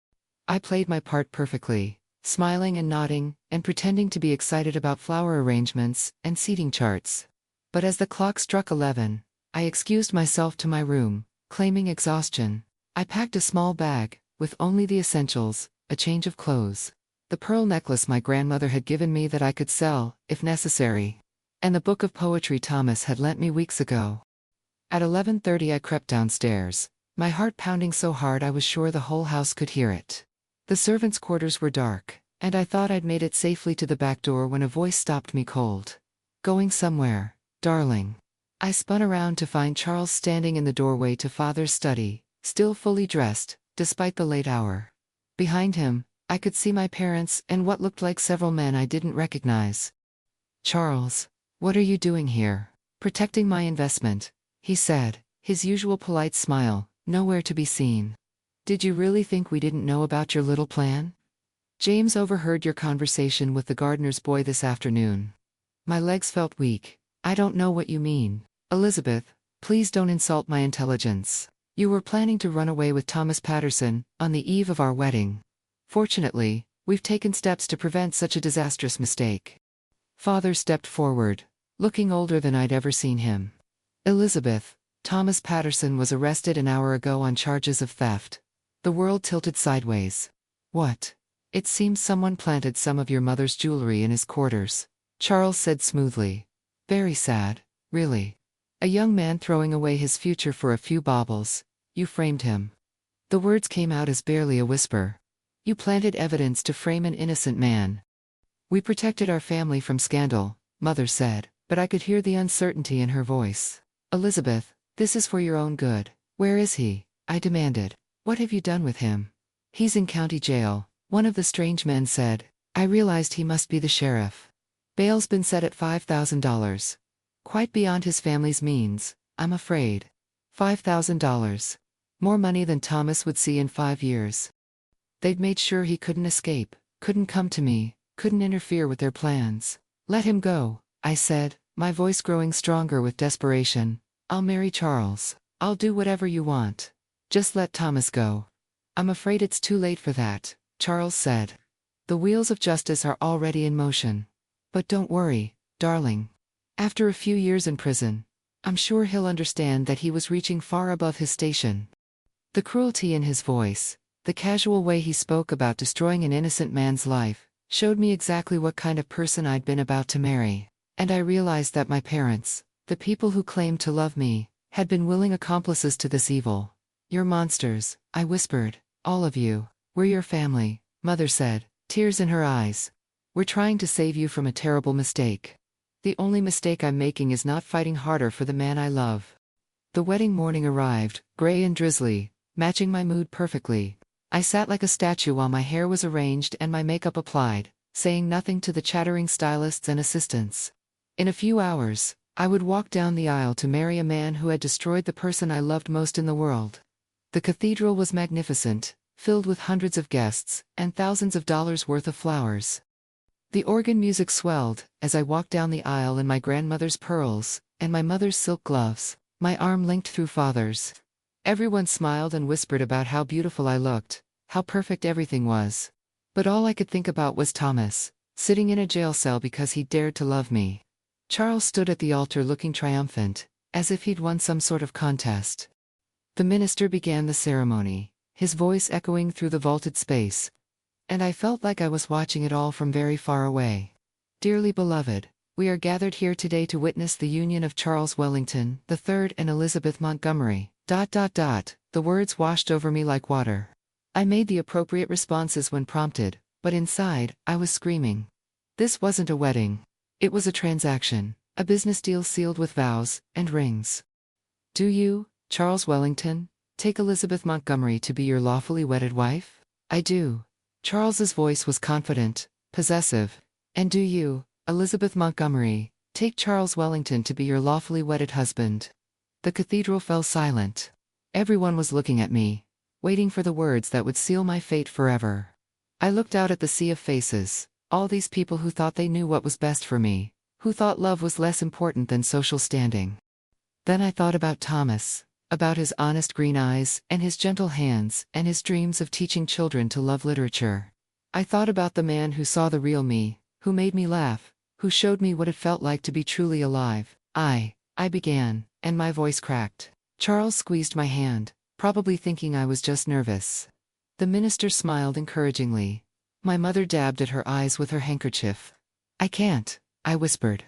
I played my part perfectly, smiling and nodding, and pretending to be excited about flower arrangements and seating charts. But as the clock struck 11, I excused myself to my room, claiming exhaustion. I packed a small bag, with only the essentials, a change of clothes, the pearl necklace my grandmother had given me that I could sell, if necessary, and the book of poetry Thomas had lent me weeks ago. At 11:30 I crept downstairs, my heart pounding so hard I was sure the whole house could hear it. The servants' quarters were dark, and I thought I'd made it safely to the back door when a voice stopped me cold. "Going somewhere, darling?" I spun around to find Charles standing in the doorway to Father's study, still fully dressed, despite the late hour. Behind him, I could see my parents and what looked like several men I didn't recognize. "Charles, what are you doing here?" "Protecting my investment," he said, his usual polite smile, nowhere to be seen. "Did you really think we didn't know about your little plan? James overheard your conversation with the gardener's boy this afternoon." My legs felt weak. "I don't know what you mean. Elizabeth, please don't insult my intelligence. You were planning to run away with Thomas Patterson on the eve of our wedding. Fortunately, we've taken steps to prevent such a disastrous mistake." Father stepped forward, looking older than I'd ever seen him. "Elizabeth, Thomas Patterson was arrested an hour ago on charges of theft." The world tilted sideways. "What?" "It seems someone planted some of your mother's jewelry in his quarters," Charles said smoothly. "Very sad, really. A young man throwing away his future for a few baubles. You framed him." The words came out as barely a whisper. "You planted evidence to frame an innocent man." "We protected our family from scandal," Mother said, but I could hear the uncertainty in her voice. "Elizabeth, this is for your own good." "Where is he?" I demanded. "What have you done with him?" "He's in county jail," one of the strange men said. I realized he must be the sheriff. "Bail's been set at $5,000. Quite beyond his family's means, I'm afraid." $5,000. More money than Thomas would see in 5 years. They'd made sure he couldn't escape, couldn't come to me, couldn't interfere with their plans. "Let him go," I said, my voice growing stronger with desperation. "I'll marry Charles. I'll do whatever you want. Just let Thomas go." "I'm afraid it's too late for that," Charles said. "The wheels of justice are already in motion. But don't worry, darling. After a few years in prison, I'm sure he'll understand that he was reaching far above his station." The cruelty in his voice, the casual way he spoke about destroying an innocent man's life, showed me exactly what kind of person I'd been about to marry. And I realized that my parents, the people who claimed to love me, had been willing accomplices to this evil. "You're monsters," I whispered. "All of you. We're your family," Mother said, tears in her eyes. "We're trying to save you from a terrible mistake. The only mistake I'm making is not fighting harder for the man I love." The wedding morning arrived, gray and drizzly, matching my mood perfectly. I sat like a statue while my hair was arranged and my makeup applied, saying nothing to the chattering stylists and assistants. In a few hours, I would walk down the aisle to marry a man who had destroyed the person I loved most in the world. The cathedral was magnificent, filled with hundreds of guests, and thousands of dollars worth of flowers. The organ music swelled as I walked down the aisle in my grandmother's pearls and my mother's silk gloves, my arm linked through Father's. Everyone smiled and whispered about how beautiful I looked, how perfect everything was. But all I could think about was Thomas, sitting in a jail cell because he dared to love me. Charles stood at the altar looking triumphant, as if he'd won some sort of contest. The minister began the ceremony, his voice echoing through the vaulted space, and I felt like I was watching it all from very far away. "Dearly beloved, we are gathered here today to witness the union of Charles Wellington III and Elizabeth Montgomery. ... The words washed over me like water. I made the appropriate responses when prompted, but inside, I was screaming. This wasn't a wedding. It was a transaction, a business deal sealed with vows and rings. "Do you, Charles Wellington, take Elizabeth Montgomery to be your lawfully wedded wife?" "I do." Charles's voice was confident, possessive. "And do you, Elizabeth Montgomery, take Charles Wellington to be your lawfully wedded husband?" The cathedral fell silent. Everyone was looking at me, waiting for the words that would seal my fate forever. I looked out at the sea of faces, all these people who thought they knew what was best for me, who thought love was less important than social standing. Then I thought about Thomas, about his honest green eyes and his gentle hands and his dreams of teaching children to love literature. I thought about the man who saw the real me, who made me laugh, who showed me what it felt like to be truly alive. I began, and my voice cracked. Charles squeezed my hand, probably thinking I was just nervous. The minister smiled encouragingly. My mother dabbed at her eyes with her handkerchief. "I can't," I whispered.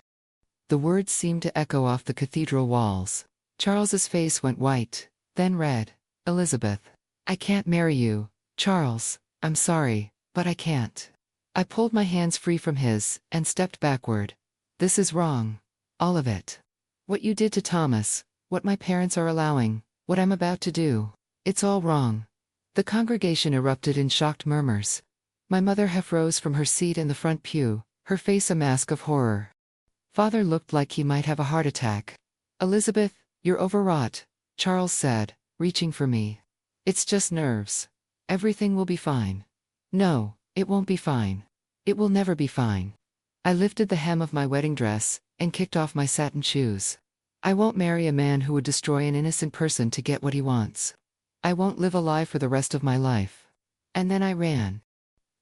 The words seemed to echo off the cathedral walls. Charles's face went white, then red. "Elizabeth, I can't marry you, Charles. I'm sorry, but I can't." I pulled my hands free from his and stepped backward. "This is wrong. All of it. What you did to Thomas, what my parents are allowing, what I'm about to do. It's all wrong." The congregation erupted in shocked murmurs. My mother half rose from her seat in the front pew, her face a mask of horror. Father looked like he might have a heart attack. "Elizabeth, you're overwrought," Charles said, reaching for me. "It's just nerves. Everything will be fine." "No, it won't be fine. It will never be fine." I lifted the hem of my wedding dress and kicked off my satin shoes. "I won't marry a man who would destroy an innocent person to get what he wants. I won't live a lie for the rest of my life." And then I ran.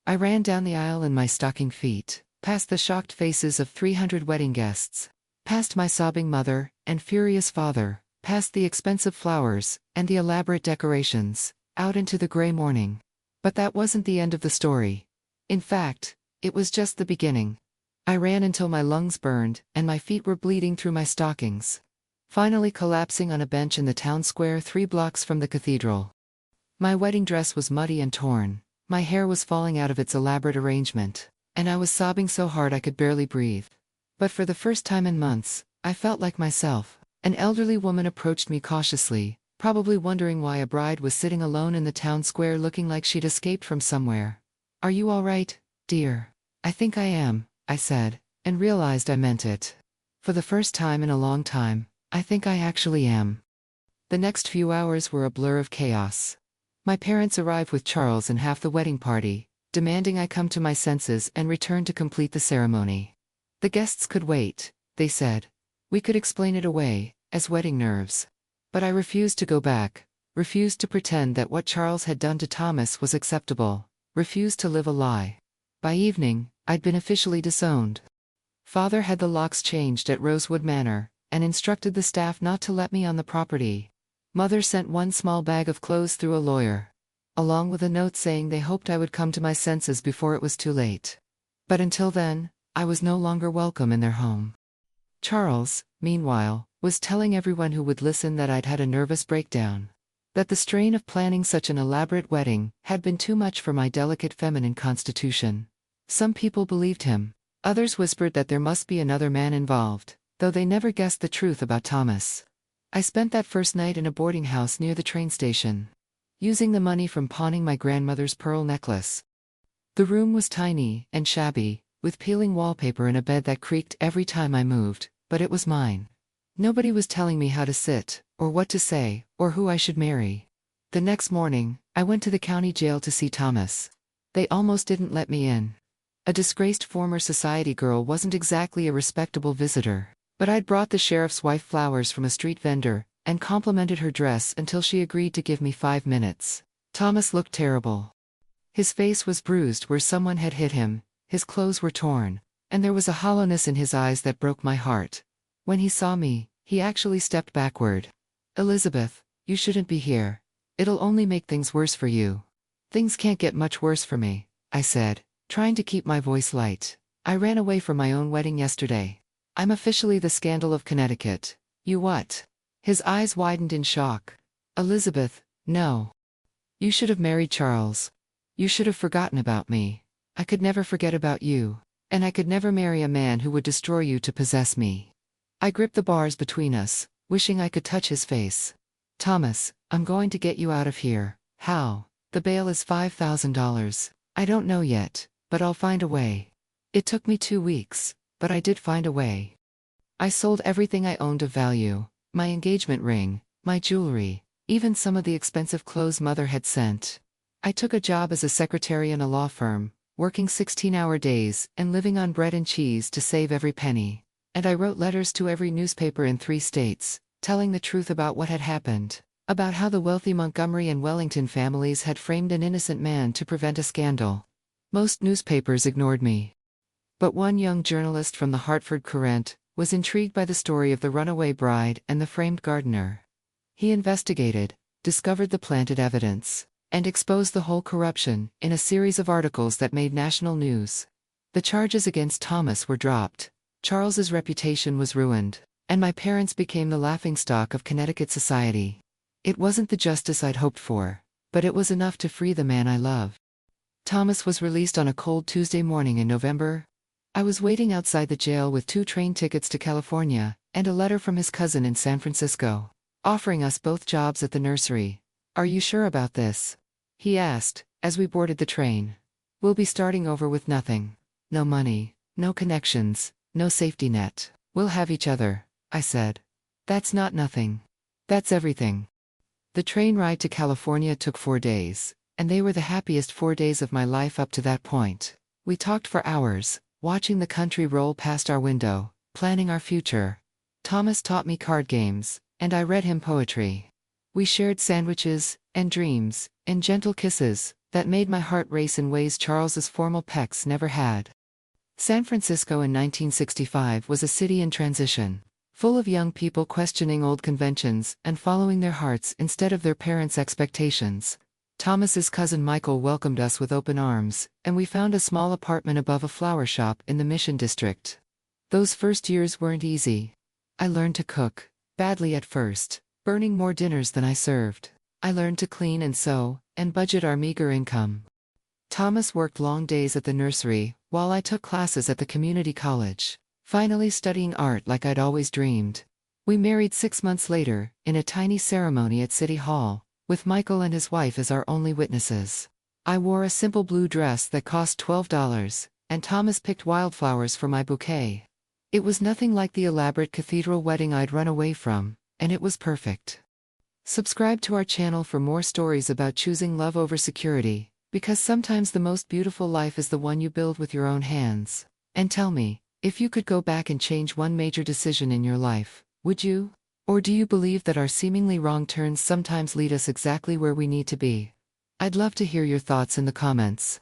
I ran down the aisle in my stocking feet, past the shocked faces of 300 wedding guests, past my sobbing mother and furious father, past the expensive flowers and the elaborate decorations, out into the gray morning. But that wasn't the end of the story. In fact, it was just the beginning. I ran until my lungs burned and my feet were bleeding through my stockings, finally collapsing on a bench in the town square 3 blocks from the cathedral. My wedding dress was muddy and torn, my hair was falling out of its elaborate arrangement, and I was sobbing so hard I could barely breathe. But for the first time in months, I felt like myself. An elderly woman approached me cautiously, probably wondering why a bride was sitting alone in the town square looking like she'd escaped from somewhere. "Are you all right, dear?" "I think I am," I said, and realized I meant it. For the first time in a long time, I think I actually am. The next few hours were a blur of chaos. My parents arrived with Charles and half the wedding party, demanding I come to my senses and return to complete the ceremony. The guests could wait, they said. We could explain it away, as wedding nerves. But I refused to go back, refused to pretend that what Charles had done to Thomas was acceptable, refused to live a lie. By evening, I'd been officially disowned. Father had the locks changed at Rosewood Manor, and instructed the staff not to let me on the property. Mother sent one small bag of clothes through a lawyer, along with a note saying they hoped I would come to my senses before it was too late. But until then, I was no longer welcome in their home. Charles, meanwhile, was telling everyone who would listen that I'd had a nervous breakdown, that the strain of planning such an elaborate wedding had been too much for my delicate feminine constitution. Some people believed him. Others whispered that there must be another man involved, though they never guessed the truth about Thomas. I spent that first night in a boarding house near the train station, using the money from pawning my grandmother's pearl necklace. The room was tiny and shabby, with peeling wallpaper and a bed that creaked every time I moved, but it was mine. Nobody was telling me how to sit, or what to say, or who I should marry. The next morning, I went to the county jail to see Thomas. They almost didn't let me in. A disgraced former society girl wasn't exactly a respectable visitor, but I'd brought the sheriff's wife flowers from a street vendor, and complimented her dress until she agreed to give me 5 minutes. Thomas looked terrible. His face was bruised where someone had hit him, his clothes were torn, and there was a hollowness in his eyes that broke my heart. When he saw me, he actually stepped backward. "Elizabeth, you shouldn't be here. It'll only make things worse for you." "Things can't get much worse for me," I said, trying to keep my voice light. "I ran away from my own wedding yesterday. I'm officially the scandal of Connecticut." "You what?" His eyes widened in shock. "Elizabeth, no. You should have married Charles. You should have forgotten about me. I could never forget about you. And I could never marry a man who would destroy you to possess me." I gripped the bars between us, wishing I could touch his face. "Thomas, I'm going to get you out of here." "How?" "The bail is $5,000. I don't know yet, but I'll find a way." It took me 2 weeks, but I did find a way. I sold everything I owned of value, my engagement ring, my jewelry, even some of the expensive clothes Mother had sent. I took a job as a secretary in a law firm, working 16-hour days and living on bread and cheese to save every penny. And I wrote letters to every newspaper in 3 states, telling the truth about what had happened, about how the wealthy Montgomery and Wellington families had framed an innocent man to prevent a scandal. Most newspapers ignored me. But one young journalist from the Hartford Courant was intrigued by the story of the runaway bride and the framed gardener. He investigated, discovered the planted evidence, and exposed the whole corruption in a series of articles that made national news. The charges against Thomas were dropped, Charles's reputation was ruined, and my parents became the laughingstock of Connecticut society. It wasn't the justice I'd hoped for, but it was enough to free the man I love. Thomas was released on a cold Tuesday morning in November. I was waiting outside the jail with 2 train tickets to California, and a letter from his cousin in San Francisco, offering us both jobs at the nursery. Are you sure about this? He asked, as we boarded the train. We'll be starting over with nothing. No money, no connections, no safety net. We'll have each other, I said. That's not nothing. That's everything. The train ride to California took 4 days, and they were the happiest 4 days of my life up to that point. We talked for hours, watching the country roll past our window, planning our future. Thomas taught me card games, and I read him poetry. We shared sandwiches, and dreams, and gentle kisses, that made my heart race in ways Charles's formal pecks never had. San Francisco in 1965 was a city in transition, full of young people questioning old conventions and following their hearts instead of their parents' expectations. Thomas's cousin Michael welcomed us with open arms, and we found a small apartment above a flower shop in the Mission District. Those first years weren't easy. I learned to cook, badly at first, burning more dinners than I served. I learned to clean and sew, and budget our meager income. Thomas worked long days at the nursery, while I took classes at the community college, finally studying art like I'd always dreamed. We married 6 months later, in a tiny ceremony at City Hall, with Michael and his wife as our only witnesses. I wore a simple blue dress that cost $12, and Thomas picked wildflowers for my bouquet. It was nothing like the elaborate cathedral wedding I'd run away from, and it was perfect. Subscribe to our channel for more stories about choosing love over security, because sometimes the most beautiful life is the one you build with your own hands. And tell me, if you could go back and change one major decision in your life, would you? Or do you believe that our seemingly wrong turns sometimes lead us exactly where we need to be? I'd love to hear your thoughts in the comments.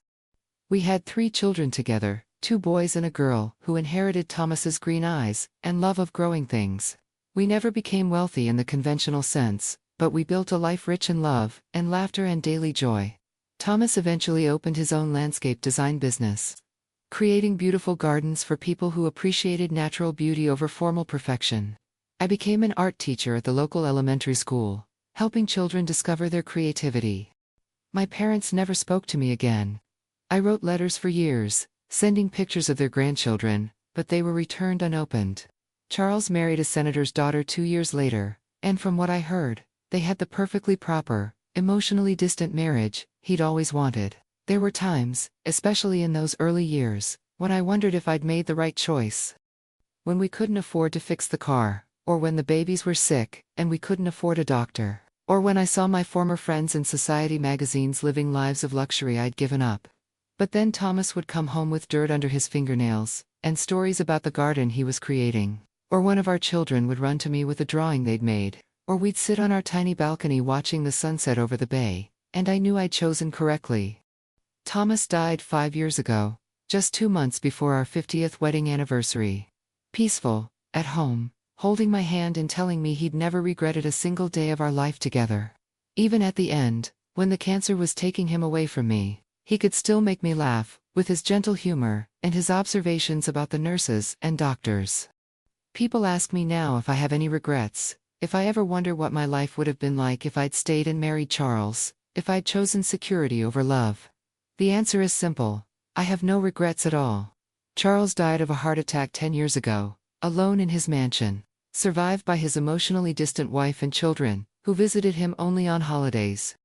We had 3 children together, 2 boys and a girl, who inherited Thomas's green eyes and love of growing things. We never became wealthy in the conventional sense, but we built a life rich in love and laughter and daily joy. Thomas eventually opened his own landscape design business, creating beautiful gardens for people who appreciated natural beauty over formal perfection. I became an art teacher at the local elementary school, helping children discover their creativity. My parents never spoke to me again. I wrote letters for years, sending pictures of their grandchildren, but they were returned unopened. Charles married a senator's daughter 2 years later, and from what I heard, they had the perfectly proper, emotionally distant marriage he'd always wanted. There were times, especially in those early years, when I wondered if I'd made the right choice. When we couldn't afford to fix the car, or when the babies were sick and we couldn't afford a doctor, or when I saw my former friends in society magazines living lives of luxury I'd given up. But then Thomas would come home with dirt under his fingernails, and stories about the garden he was creating. Or one of our children would run to me with a drawing they'd made. Or we'd sit on our tiny balcony watching the sunset over the bay, and I knew I'd chosen correctly. Thomas died 5 years ago, just 2 months before our 50th wedding anniversary. Peaceful, at home, holding my hand and telling me he'd never regretted a single day of our life together. Even at the end, when the cancer was taking him away from me, he could still make me laugh, with his gentle humor and his observations about the nurses and doctors. People ask me now if I have any regrets, if I ever wonder what my life would have been like if I'd stayed and married Charles, if I'd chosen security over love. The answer is simple: I have no regrets at all. Charles died of a heart attack 10 years ago, alone in his mansion, survived by his emotionally distant wife and children, who visited him only on holidays.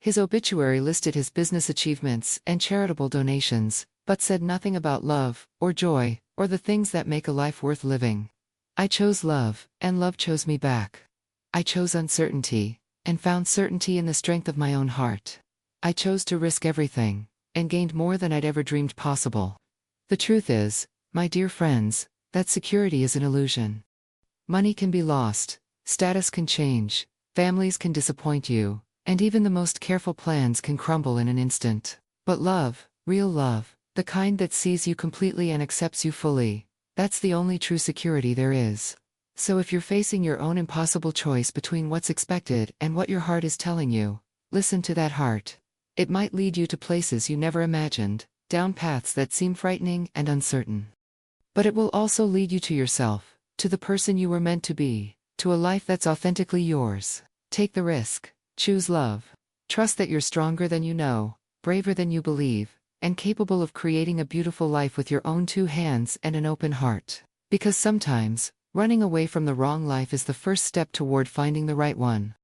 His obituary listed his business achievements and charitable donations, but said nothing about love, or joy, or the things that make a life worth living. I chose love, and love chose me back. I chose uncertainty, and found certainty in the strength of my own heart. I chose to risk everything, and gained more than I'd ever dreamed possible. The truth is, my dear friends, that security is an illusion. Money can be lost, status can change, families can disappoint you, and even the most careful plans can crumble in an instant. But love, real love, the kind that sees you completely and accepts you fully, that's the only true security there is. So if you're facing your own impossible choice between what's expected and what your heart is telling you, listen to that heart. It might lead you to places you never imagined, down paths that seem frightening and uncertain. But it will also lead you to yourself, to the person you were meant to be, to a life that's authentically yours. Take the risk, choose love. Trust that you're stronger than you know, braver than you believe, and capable of creating a beautiful life with your own 2 hands and an open heart. Because sometimes, running away from the wrong life is the first step toward finding the right one.